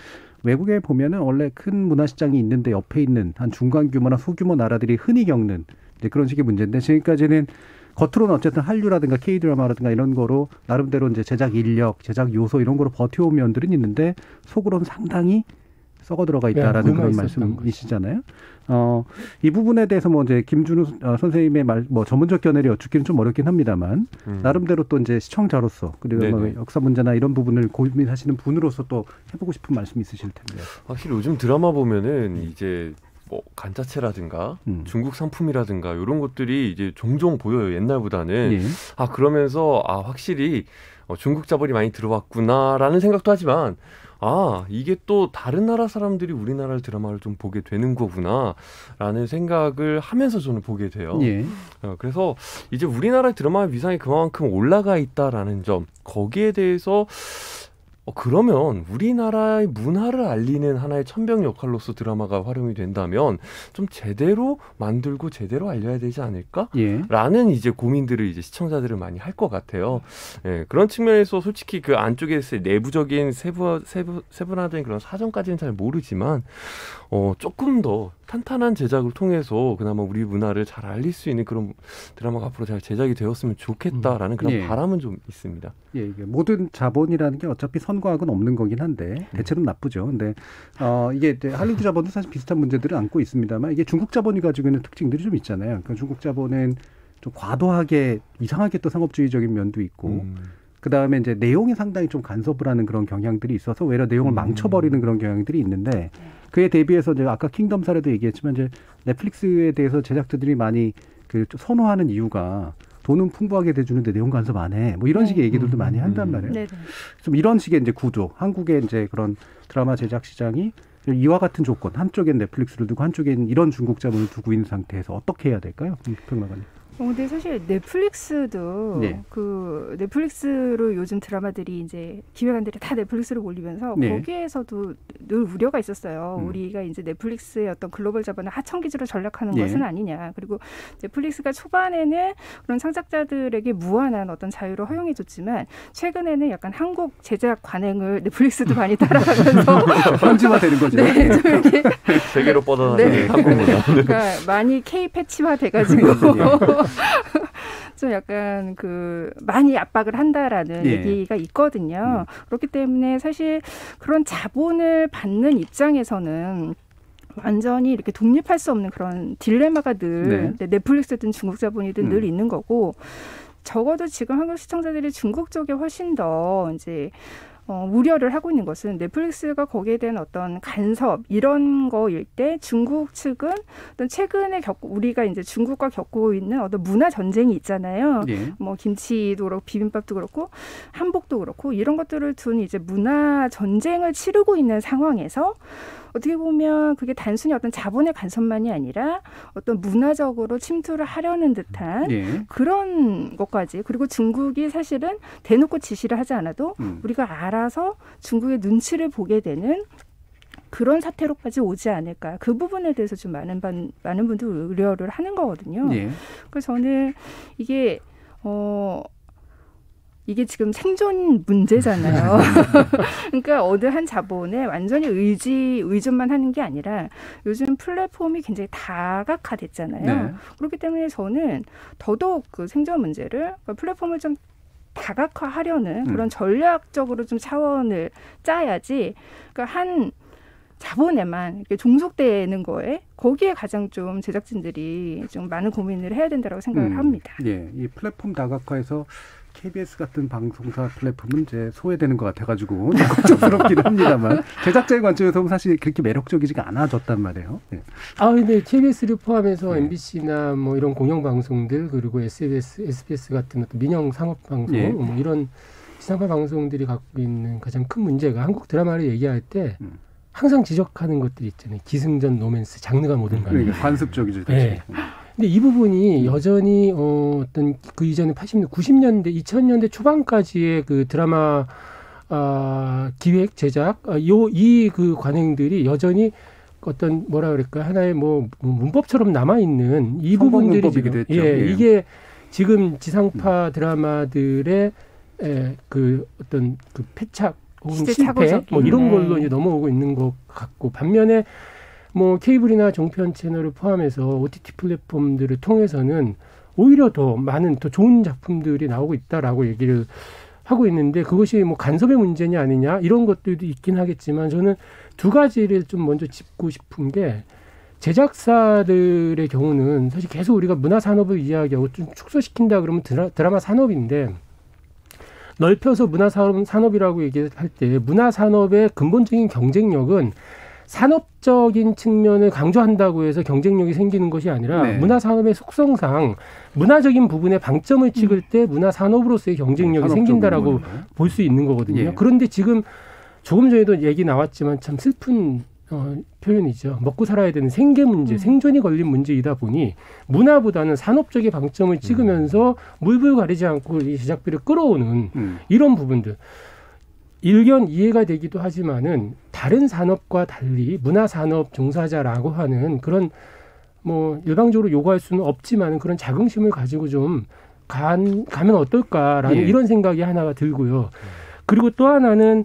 외국에 보면은 원래 큰 문화시장이 있는데 옆에 있는 한 중간 규모나 소규모 나라들이 흔히 겪는 이제 그런 식의 문제인데, 지금까지는 겉으로는 어쨌든 한류라든가 K-드라마라든가 이런 거로 나름대로 이제 제작 인력, 제작 요소 이런 거로 버텨온 면들은 있는데 속으로는 상당히 썩어 들어가 있다라는 그런 말씀이시잖아요. 이 부분에 대해서 뭐 이제 김준우 선생님의 뭐 전문적 견해를 여쭙기는 좀 어렵긴 합니다만, 나름대로 또 이제 시청자로서, 그리고 뭐 역사 문제나 이런 부분을 고민하시는 분으로서 또 해보고 싶은 말씀이 있으실 텐데. 확실히 요즘 드라마 보면은 이제 뭐 간자체라든가 중국 상품이라든가 이런 것들이 이제 종종 보여요. 옛날보다는. 그러면서 확실히 중국 자본이 많이 들어왔구나라는 생각도 하지만, 이게 또 다른 나라 사람들이 우리나라 드라마를 좀 보게 되는 거구나라는 생각을 하면서 저는 보게 돼요. 그래서 이제 우리나라 드라마의 위상이 그만큼 올라가 있다라는 점, 거기에 대해서 그러면 우리나라의 문화를 알리는 하나의 천병 역할로서 드라마가 활용이 된다면 좀 제대로 만들고 제대로 알려야 되지 않을까? 라는 이제 고민들을 이제 시청자들은 많이 할 것 같아요. 그런 측면에서 솔직히 그 안쪽에서 내부적인 세분화된 그런 사정까지는 잘 모르지만 조금 더 탄탄한 제작을 통해서 그나마 우리 문화를 잘 알릴 수 있는 그런 드라마가 앞으로 잘 제작이 되었으면 좋겠다라는 그런 바람은 좀 있습니다. 이게 모든 자본이라는 게 어차피 선과 악은 없는 거긴 한데 대체로는 나쁘죠. 근데 이게 할리우드 자본도 사실 비슷한 문제들을 안고 있습니다만, 이게 중국 자본이 가지고 있는 특징들이 좀 있잖아요. 그러니까 중국 자본은 좀 과도하게 이상하게 또 상업주의적인 면도 있고, 그다음에 이제 내용이 상당히 좀 간섭을 하는 그런 경향들이 있어서 오히려 내용을 망쳐버리는 그런 경향들이 있는데, 그에 대비해서 이제 아까 킹덤 사례도 얘기했지만 이제 넷플릭스에 대해서 제작자들이 많이 선호하는 이유가 돈은 풍부하게 대주는데 내용 간섭 안 해. 뭐 이런 식의 얘기들도 많이 한단 말이에요. 좀 이런 식의 이제 구조, 한국의 이제 그런 드라마 제작 시장이 이와 같은 조건, 한쪽엔 넷플릭스를 두고 한쪽엔 이런 중국 자본을 두고 있는 상태에서 어떻게 해야 될까요, 평론가님? 근데 사실 넷플릭스도 그 넷플릭스로 요즘 드라마들이 이제 기획안들이 다 넷플릭스로 몰리면서 거기에서도 늘 우려가 있었어요. 우리가 이제 넷플릭스의 어떤 글로벌 자본을 하청기지로 전락하는 것은 아니냐. 그리고 넷플릭스가 초반에는 그런 창작자들에게 무한한 어떤 자유를 허용해줬지만 최근에는 약간 한국 제작 관행을 넷플릭스도 많이 따라가면서 현지화되는 거죠. 세계로 뻗어나가는 한국 문화. 그러니까 많이 K 패치화 돼가지고. 좀 약간 많이 압박을 한다라는 얘기가 있거든요. 그렇기 때문에 사실 그런 자본을 받는 입장에서는 완전히 이렇게 독립할 수 없는 그런 딜레마가 늘 넷플릭스든 중국 자본이든 늘 있는 거고, 적어도 지금 한국 시청자들이 중국 쪽에 훨씬 더 이제 우려를 하고 있는 것은 넷플릭스가 거기에 대한 어떤 간섭 이런 거일 때 중국 측은 어떤 최근에 우리가 이제 중국과 겪고 있는 어떤 문화 전쟁이 있잖아요. 뭐 김치도 그렇고 비빔밥도 그렇고 한복도 그렇고 이런 것들을 둔 이제 문화 전쟁을 치르고 있는 상황에서 어떻게 보면 그게 단순히 어떤 자본의 간섭만이 아니라 어떤 문화적으로 침투를 하려는 듯한 그런 것까지, 그리고 중국이 사실은 대놓고 지시를 하지 않아도 우리가 알아서 중국의 눈치를 보게 되는 그런 사태로까지 오지 않을까. 그 부분에 대해서 좀 많은 분들이 우려를 하는 거거든요. 그래서 저는 이게 지금 생존 문제잖아요. 그러니까 어느 한 자본에 완전히 의존만 하는 게 아니라 요즘 플랫폼이 굉장히 다각화됐잖아요. 그렇기 때문에 저는 더더욱 그 생존 문제를, 플랫폼을 좀 다각화하려는 그런 전략적으로 좀 차원을 짜야지, 그러니까 자본에만 이렇게 종속되는 거에 거기에 가장 좀 제작진들이 좀 많은 고민을 해야 된다고 생각을 합니다. 예, 이 플랫폼 다각화에서 KBS 같은 방송사 플랫폼은 이제 소외되는 것 같아가지고 걱정스럽긴 합니다만 제작자의 관점에서 보면 사실 그렇게 매력적이지가 않아졌단 말이에요. 네. 근데 KBS를 포함해서 MBC나 뭐 이런 공영 방송들 그리고 SBS 같은 어떤 민영 상업 방송 뭐 이런 지상파 방송들이 갖고 있는 가장 큰 문제가 한국 드라마를 얘기할 때 항상 지적하는 것들이 있잖아요. 기승전, 로맨스, 장르가 모든 거 아니에요. 관습적이죠. 네. 근데 이 부분이 여전히 어떤 그 이전에 80년대, 90년대, 2000년대 초반까지의 그 드라마 기획, 제작 이 그 관행들이 여전히 어떤 뭐라 그럴까 하나의 뭐 문법처럼 남아 있는 이 부분들이 지금 이게 지금 지상파 드라마들의 그 어떤 그 패착 혹은 실패 뭐 이런 걸로 이제 넘어오고 있는 것 같고 반면에 뭐 케이블이나 종편 채널을 포함해서 OTT 플랫폼들을 통해서는 오히려 더 많은 더 좋은 작품들이 나오고 있다라고 얘기를 하고 있는데 그것이 뭐 간섭의 문제냐 아니냐 이런 것들도 있긴 하겠지만 저는 두 가지를 좀 먼저 짚고 싶은 게 제작사들의 경우는 사실 계속 우리가 문화 산업을 이야기하고 좀 축소시킨다 그러면 드라마 산업인데 넓혀서 문화 산업이라고 얘기할 때 문화 산업의 근본적인 경쟁력은 산업적인 측면을 강조한다고 해서 경쟁력이 생기는 것이 아니라 문화 산업의 속성상 문화적인 부분에 방점을 찍을 때 문화 산업으로서의 경쟁력이 생긴다라고 볼 수 있는 거거든요. 그런데 지금 조금 전에도 얘기 나왔지만 참 슬픈 표현이죠. 먹고 살아야 되는 생계 문제, 생존이 걸린 문제이다 보니 문화보다는 산업적인 방점을 찍으면서 물불 가리지 않고 이 제작비를 끌어오는 이런 부분들. 일견 이해가 되기도 하지만은 다른 산업과 달리 문화산업 종사자라고 하는 그런 뭐 일방적으로 요구할 수는 없지만 그런 자긍심을 가지고 좀 가면 어떨까라는 이런 생각이 하나가 들고요. 그리고 또 하나는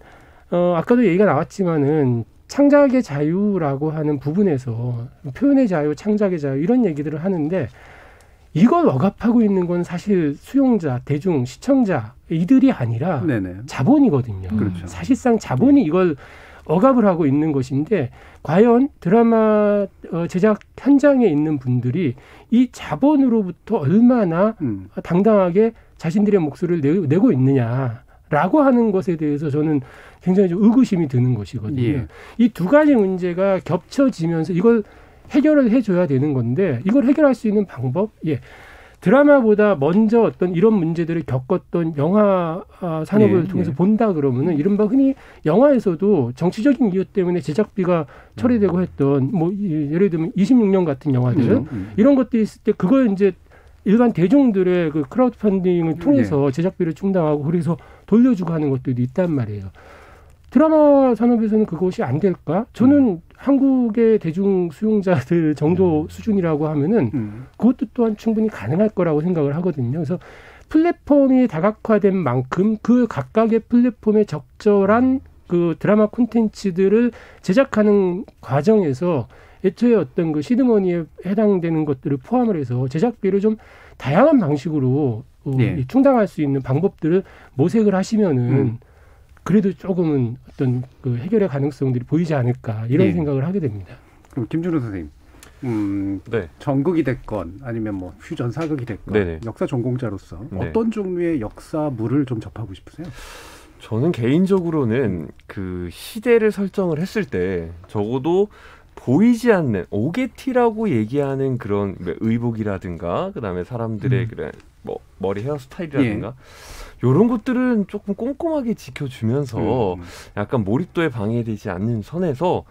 아까도 얘기가 나왔지만은 창작의 자유라고 하는 부분에서 표현의 자유, 창작의 자유 이런 얘기들을 하는데 이걸 억압하고 있는 건 사실 수용자, 대중, 시청자 이들이 아니라 자본이거든요. 그렇죠. 사실상 자본이 이걸 억압을 하고 있는 것인데 과연 드라마 제작 현장에 있는 분들이 이 자본으로부터 얼마나 당당하게 자신들의 목소리를 내고 있느냐라고 하는 것에 대해서 저는 굉장히 좀 의구심이 드는 것이거든요. 이 두 가지 문제가 겹쳐지면서 이걸 해결을 해줘야 되는 건데 이걸 해결할 수 있는 방법? 드라마보다 먼저 어떤 이런 문제들을 겪었던 영화 산업을 통해서 본다 그러면은 이른바 흔히 영화에서도 정치적인 이유 때문에 제작비가 처리되고 했던 뭐 예를 들면 26년 같은 영화들 이런 것들이 있을 때 그걸 이제 일반 대중들의 그 크라우드 펀딩을 통해서 제작비를 충당하고 그래서 돌려주고 하는 것들도 있단 말이에요. 드라마 산업에서는 그것이 안 될까? 저는 한국의 대중 수용자들 정도 수준이라고 하면은 그것도 또한 충분히 가능할 거라고 생각을 하거든요. 그래서 플랫폼이 다각화된 만큼 그 각각의 플랫폼에 적절한 그 드라마 콘텐츠들을 제작하는 과정에서 애초에 어떤 그 시드머니에 해당되는 것들을 포함을 해서 제작비를 좀 다양한 방식으로 충당할 수 있는 방법들을 모색을 하시면은 그래도 조금은 어떤 그 해결의 가능성들이 보이지 않을까 이런 생각을 하게 됩니다. 그럼 김준호 선생님, 전극이 됐건 아니면 뭐 퓨전 사극이 됐건 역사 전공자로서 어떤 종류의 역사물을 좀 접하고 싶으세요? 저는 개인적으로는 그 시대를 설정을 했을 때 적어도 보이지 않는 오게티라고 얘기하는 그런 의복이라든가 그다음에 사람들의 그런 뭐 머리 헤어스타일이라든가 이런 것들은 조금 꼼꼼하게 지켜주면서 약간 몰입도에 방해되지 않는 선에서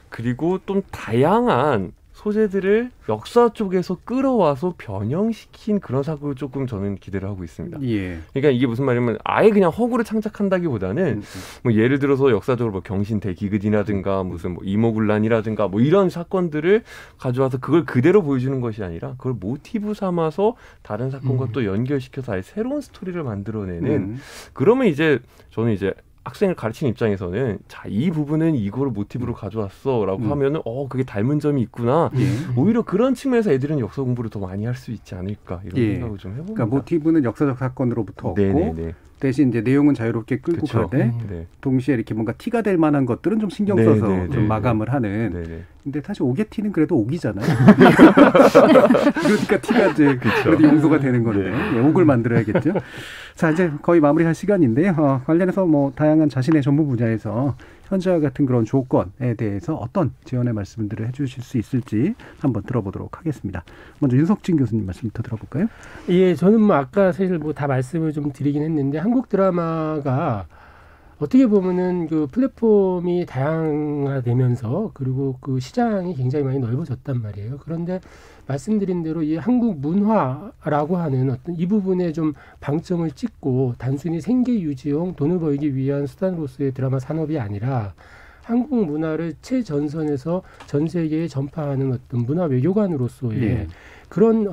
그리고 좀 다양한 소재들을 역사 쪽에서 끌어와서 변형시킨 그런 사고를 조금 저는 기대를 하고 있습니다. 그러니까 이게 무슨 말이냐면 아예 그냥 허구를 창작한다기보다는 뭐 예를 들어서 역사적으로 뭐 경신대기근이라든가 무슨 뭐 이모군란이라든가 뭐 이런 사건들을 가져와서 그걸 그대로 보여주는 것이 아니라 그걸 모티브 삼아서 다른 사건과 또 연결시켜서 아예 새로운 스토리를 만들어내는 그러면 이제 저는 이제 학생을 가르치는 입장에서는 자, 이 부분은 이거를 모티브로 가져왔어라고 하면은 그게 닮은 점이 있구나. 오히려 그런 측면에서 애들은 역사 공부를 더 많이 할 수 있지 않을까 이런 생각을 좀 해봅니다. 그러니까 모티브는 역사적 사건으로부터 얻고 대신 이제 내용은 자유롭게 끌고 그쵸. 가되 네. 동시에 이렇게 뭔가 티가 될 만한 것들은 좀 신경 써서 좀 마감을 하는. 네네. 근데 사실 오게티는 그래도 옥이잖아요. 그러니까 티가 이제 그래도 용서가 되는 건데 네, 옥을 만들어야겠죠. 자, 이제 거의 마무리할 시간인데요. 관련해서 뭐 다양한 자신의 전문 분야에서 현재와 같은 그런 조건에 대해서 어떤 지원의 말씀들을 해주실 수 있을지 한번 들어보도록 하겠습니다. 먼저 윤석진 교수님 말씀부터 들어볼까요? 예, 저는 뭐 아까 사실 뭐 다 말씀을 좀 드리긴 했는데 한국 드라마가 어떻게 보면은 그 플랫폼이 다양화되면서 그리고 그 시장이 굉장히 많이 넓어졌단 말이에요. 그런데 말씀드린 대로 이 한국 문화라고 하는 어떤 이 부분에 좀 방점을 찍고 단순히 생계 유지용 돈을 벌기 위한 수단으로서의 드라마 산업이 아니라 한국 문화를 최전선에서 전 세계에 전파하는 어떤 문화 외교관으로서의 네. 그런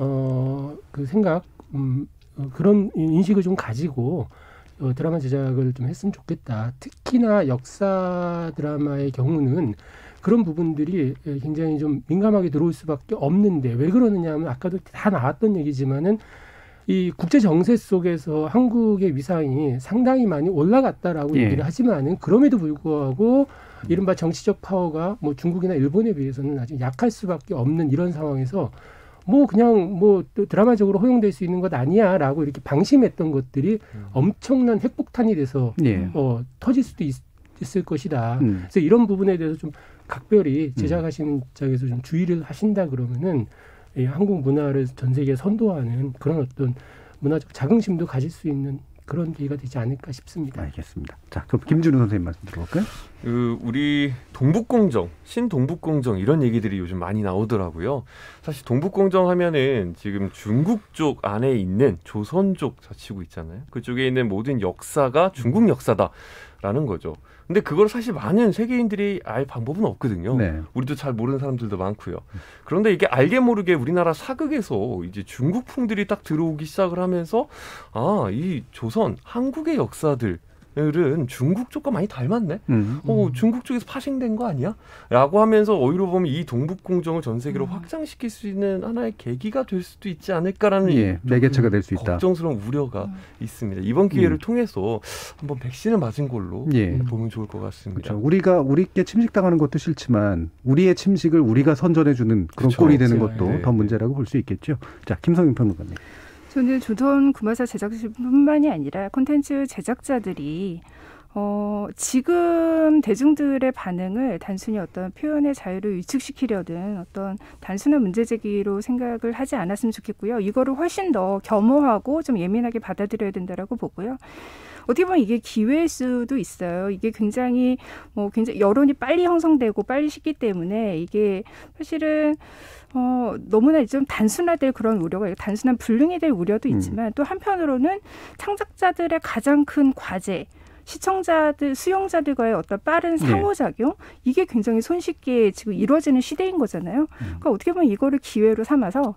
그 생각, 그런 인식을 좀 가지고 드라마 제작을 좀 했으면 좋겠다. 특히나 역사 드라마의 경우는 그런 부분들이 굉장히 좀 민감하게 들어올 수밖에 없는데 왜 그러느냐 하면 아까도 다 나왔던 얘기지만은 이 국제 정세 속에서 한국의 위상이 상당히 많이 올라갔다라고 얘기를 하지만은 그럼에도 불구하고 이른바 정치적 파워가 뭐 중국이나 일본에 비해서는 아주 약할 수밖에 없는 이런 상황에서 뭐 그냥 뭐 드라마적으로 허용될 수 있는 것 아니야라고 이렇게 방심했던 것들이 엄청난 핵폭탄이 돼서 터질 수도 있을 것이다. 그래서 이런 부분에 대해서 좀 각별히 제작하시는 입장에서 좀 주의를 하신다 그러면은 이 한국 문화를 전 세계에 선도하는 그런 어떤 문화적 자긍심도 가질 수 있는 그런 기회가 되지 않을까 싶습니다. 알겠습니다. 자, 그럼 김준우 선생님 말씀 들어볼까요? 우리 동북공정, 신동북공정 이런 얘기들이 요즘 많이 나오더라고요. 사실 동북공정 하면은 지금 중국 쪽 안에 있는 조선 쪽 자치구 있잖아요. 그쪽에 있는 모든 역사가 중국 역사다라는 거죠. 근데 그걸 사실 많은 세계인들이 알 방법은 없거든요. 네. 우리도 잘 모르는 사람들도 많고요. 그런데 이게 알게 모르게 우리나라 사극에서 이제 중국풍들이 딱 들어오기 시작을 하면서 이 조선, 한국의 역사들은 중국 쪽과 많이 닮았네. 중국 쪽에서 파생된 거 아니야? 라고 하면서 오히려 보면 이 동북공정을 전 세계로 확장시킬 수 있는 하나의 계기가 될 수도 있지 않을까라는 매개체가 될 수 있다. 걱정스러운 우려가 있습니다. 이번 기회를 통해서 한번 백신을 맞은 걸로 보면 좋을 것 같습니다. 그렇죠. 우리께 침식당하는 것도 싫지만 우리의 침식을 우리가 선전해주는 그런 꼴이 되는 것도 더 문제라고 볼 수 있겠죠. 자, 김성윤 평론가님. 저는 조선 구마사 제작진뿐만이 아니라 콘텐츠 제작자들이 지금 대중들의 반응을 단순히 어떤 표현의 자유를 위축시키려는 어떤 단순한 문제 제기로 생각을 하지 않았으면 좋겠고요. 이거를 훨씬 더 겸허하고 좀 예민하게 받아들여야 된다라고 보고요. 어떻게 보면 이게 기회일 수도 있어요. 이게 굉장히 여론이 빨리 형성되고 빨리 식기 때문에 이게 사실은 너무나 좀 단순화될 그런 우려가 단순한 불능이 될 우려도 있지만 또 한편으로는 창작자들의 가장 큰 과제, 수용자들과의 어떤 빠른 상호작용 이게 굉장히 손쉽게 지금 이루어지는 시대인 거잖아요. 그러니까 어떻게 보면 이거를 기회로 삼아서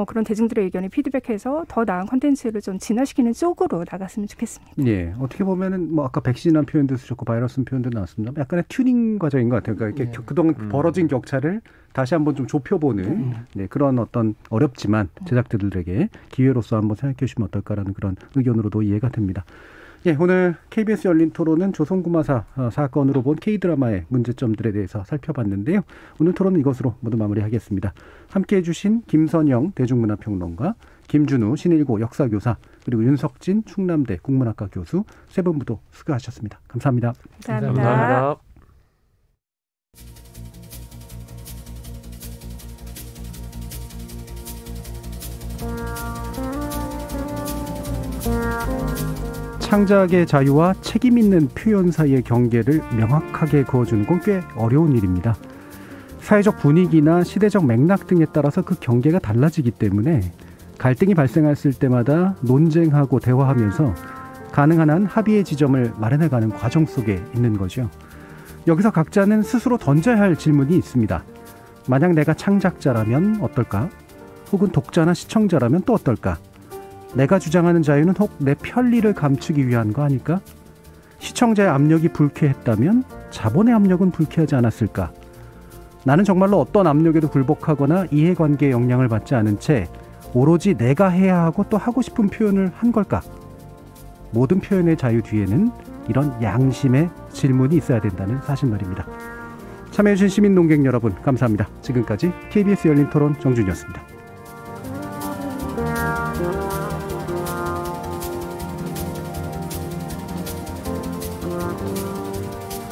그런 대중들의 의견을 피드백해서 더 나은 콘텐츠를 좀 진화시키는 쪽으로 나갔으면 좋겠습니다. 예, 어떻게 보면은 뭐 아까 백신이라는 표현도 쓰셨고 바이러스는 표현도 나왔습니다. 약간의 튜닝 과정인 것 같아요. 그러니까 이렇게 그동안 벌어진 격차를 다시 한번 좀 좁혀보는 그런 어떤 어렵지만 제작자들에게 기회로서 한번 생각해 주시면 어떨까라는 그런 의견으로도 이해가 됩니다. 예, 오늘 KBS 열린 토론은 조선구마사 사건으로 본 K드라마의 문제점들에 대해서 살펴봤는데요. 오늘 토론은 이것으로 모두 마무리하겠습니다. 함께해 주신 김선영 대중문화평론가, 김준우 신일고 역사교사, 그리고 윤석진 충남대 국문학과 교수 세 분 모두 수고하셨습니다. 감사합니다. 감사합니다. 창작의 자유와 책임 있는 표현 사이의 경계를 명확하게 그어주는 건 꽤 어려운 일입니다. 사회적 분위기나 시대적 맥락 등에 따라서 그 경계가 달라지기 때문에 갈등이 발생했을 때마다 논쟁하고 대화하면서 가능한 한 합의의 지점을 마련해가는 과정 속에 있는 거죠. 여기서 각자는 스스로 던져야 할 질문이 있습니다. 만약 내가 창작자라면 어떨까? 혹은 독자나 시청자라면 또 어떨까? 내가 주장하는 자유는 혹 내 편리를 감추기 위한 거 아닐까? 시청자의 압력이 불쾌했다면 자본의 압력은 불쾌하지 않았을까? 나는 정말로 어떤 압력에도 굴복하거나 이해관계의 영향을 받지 않은 채 오로지 내가 해야 하고 또 하고 싶은 표현을 한 걸까? 모든 표현의 자유 뒤에는 이런 양심의 질문이 있어야 된다는 사실 말입니다. 참여해주신 시민 농객 여러분 감사합니다. 지금까지 KBS 열린 토론 정준이었습니다.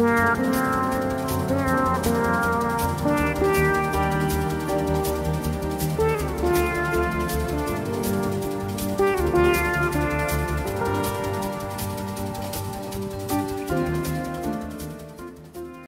Yeah.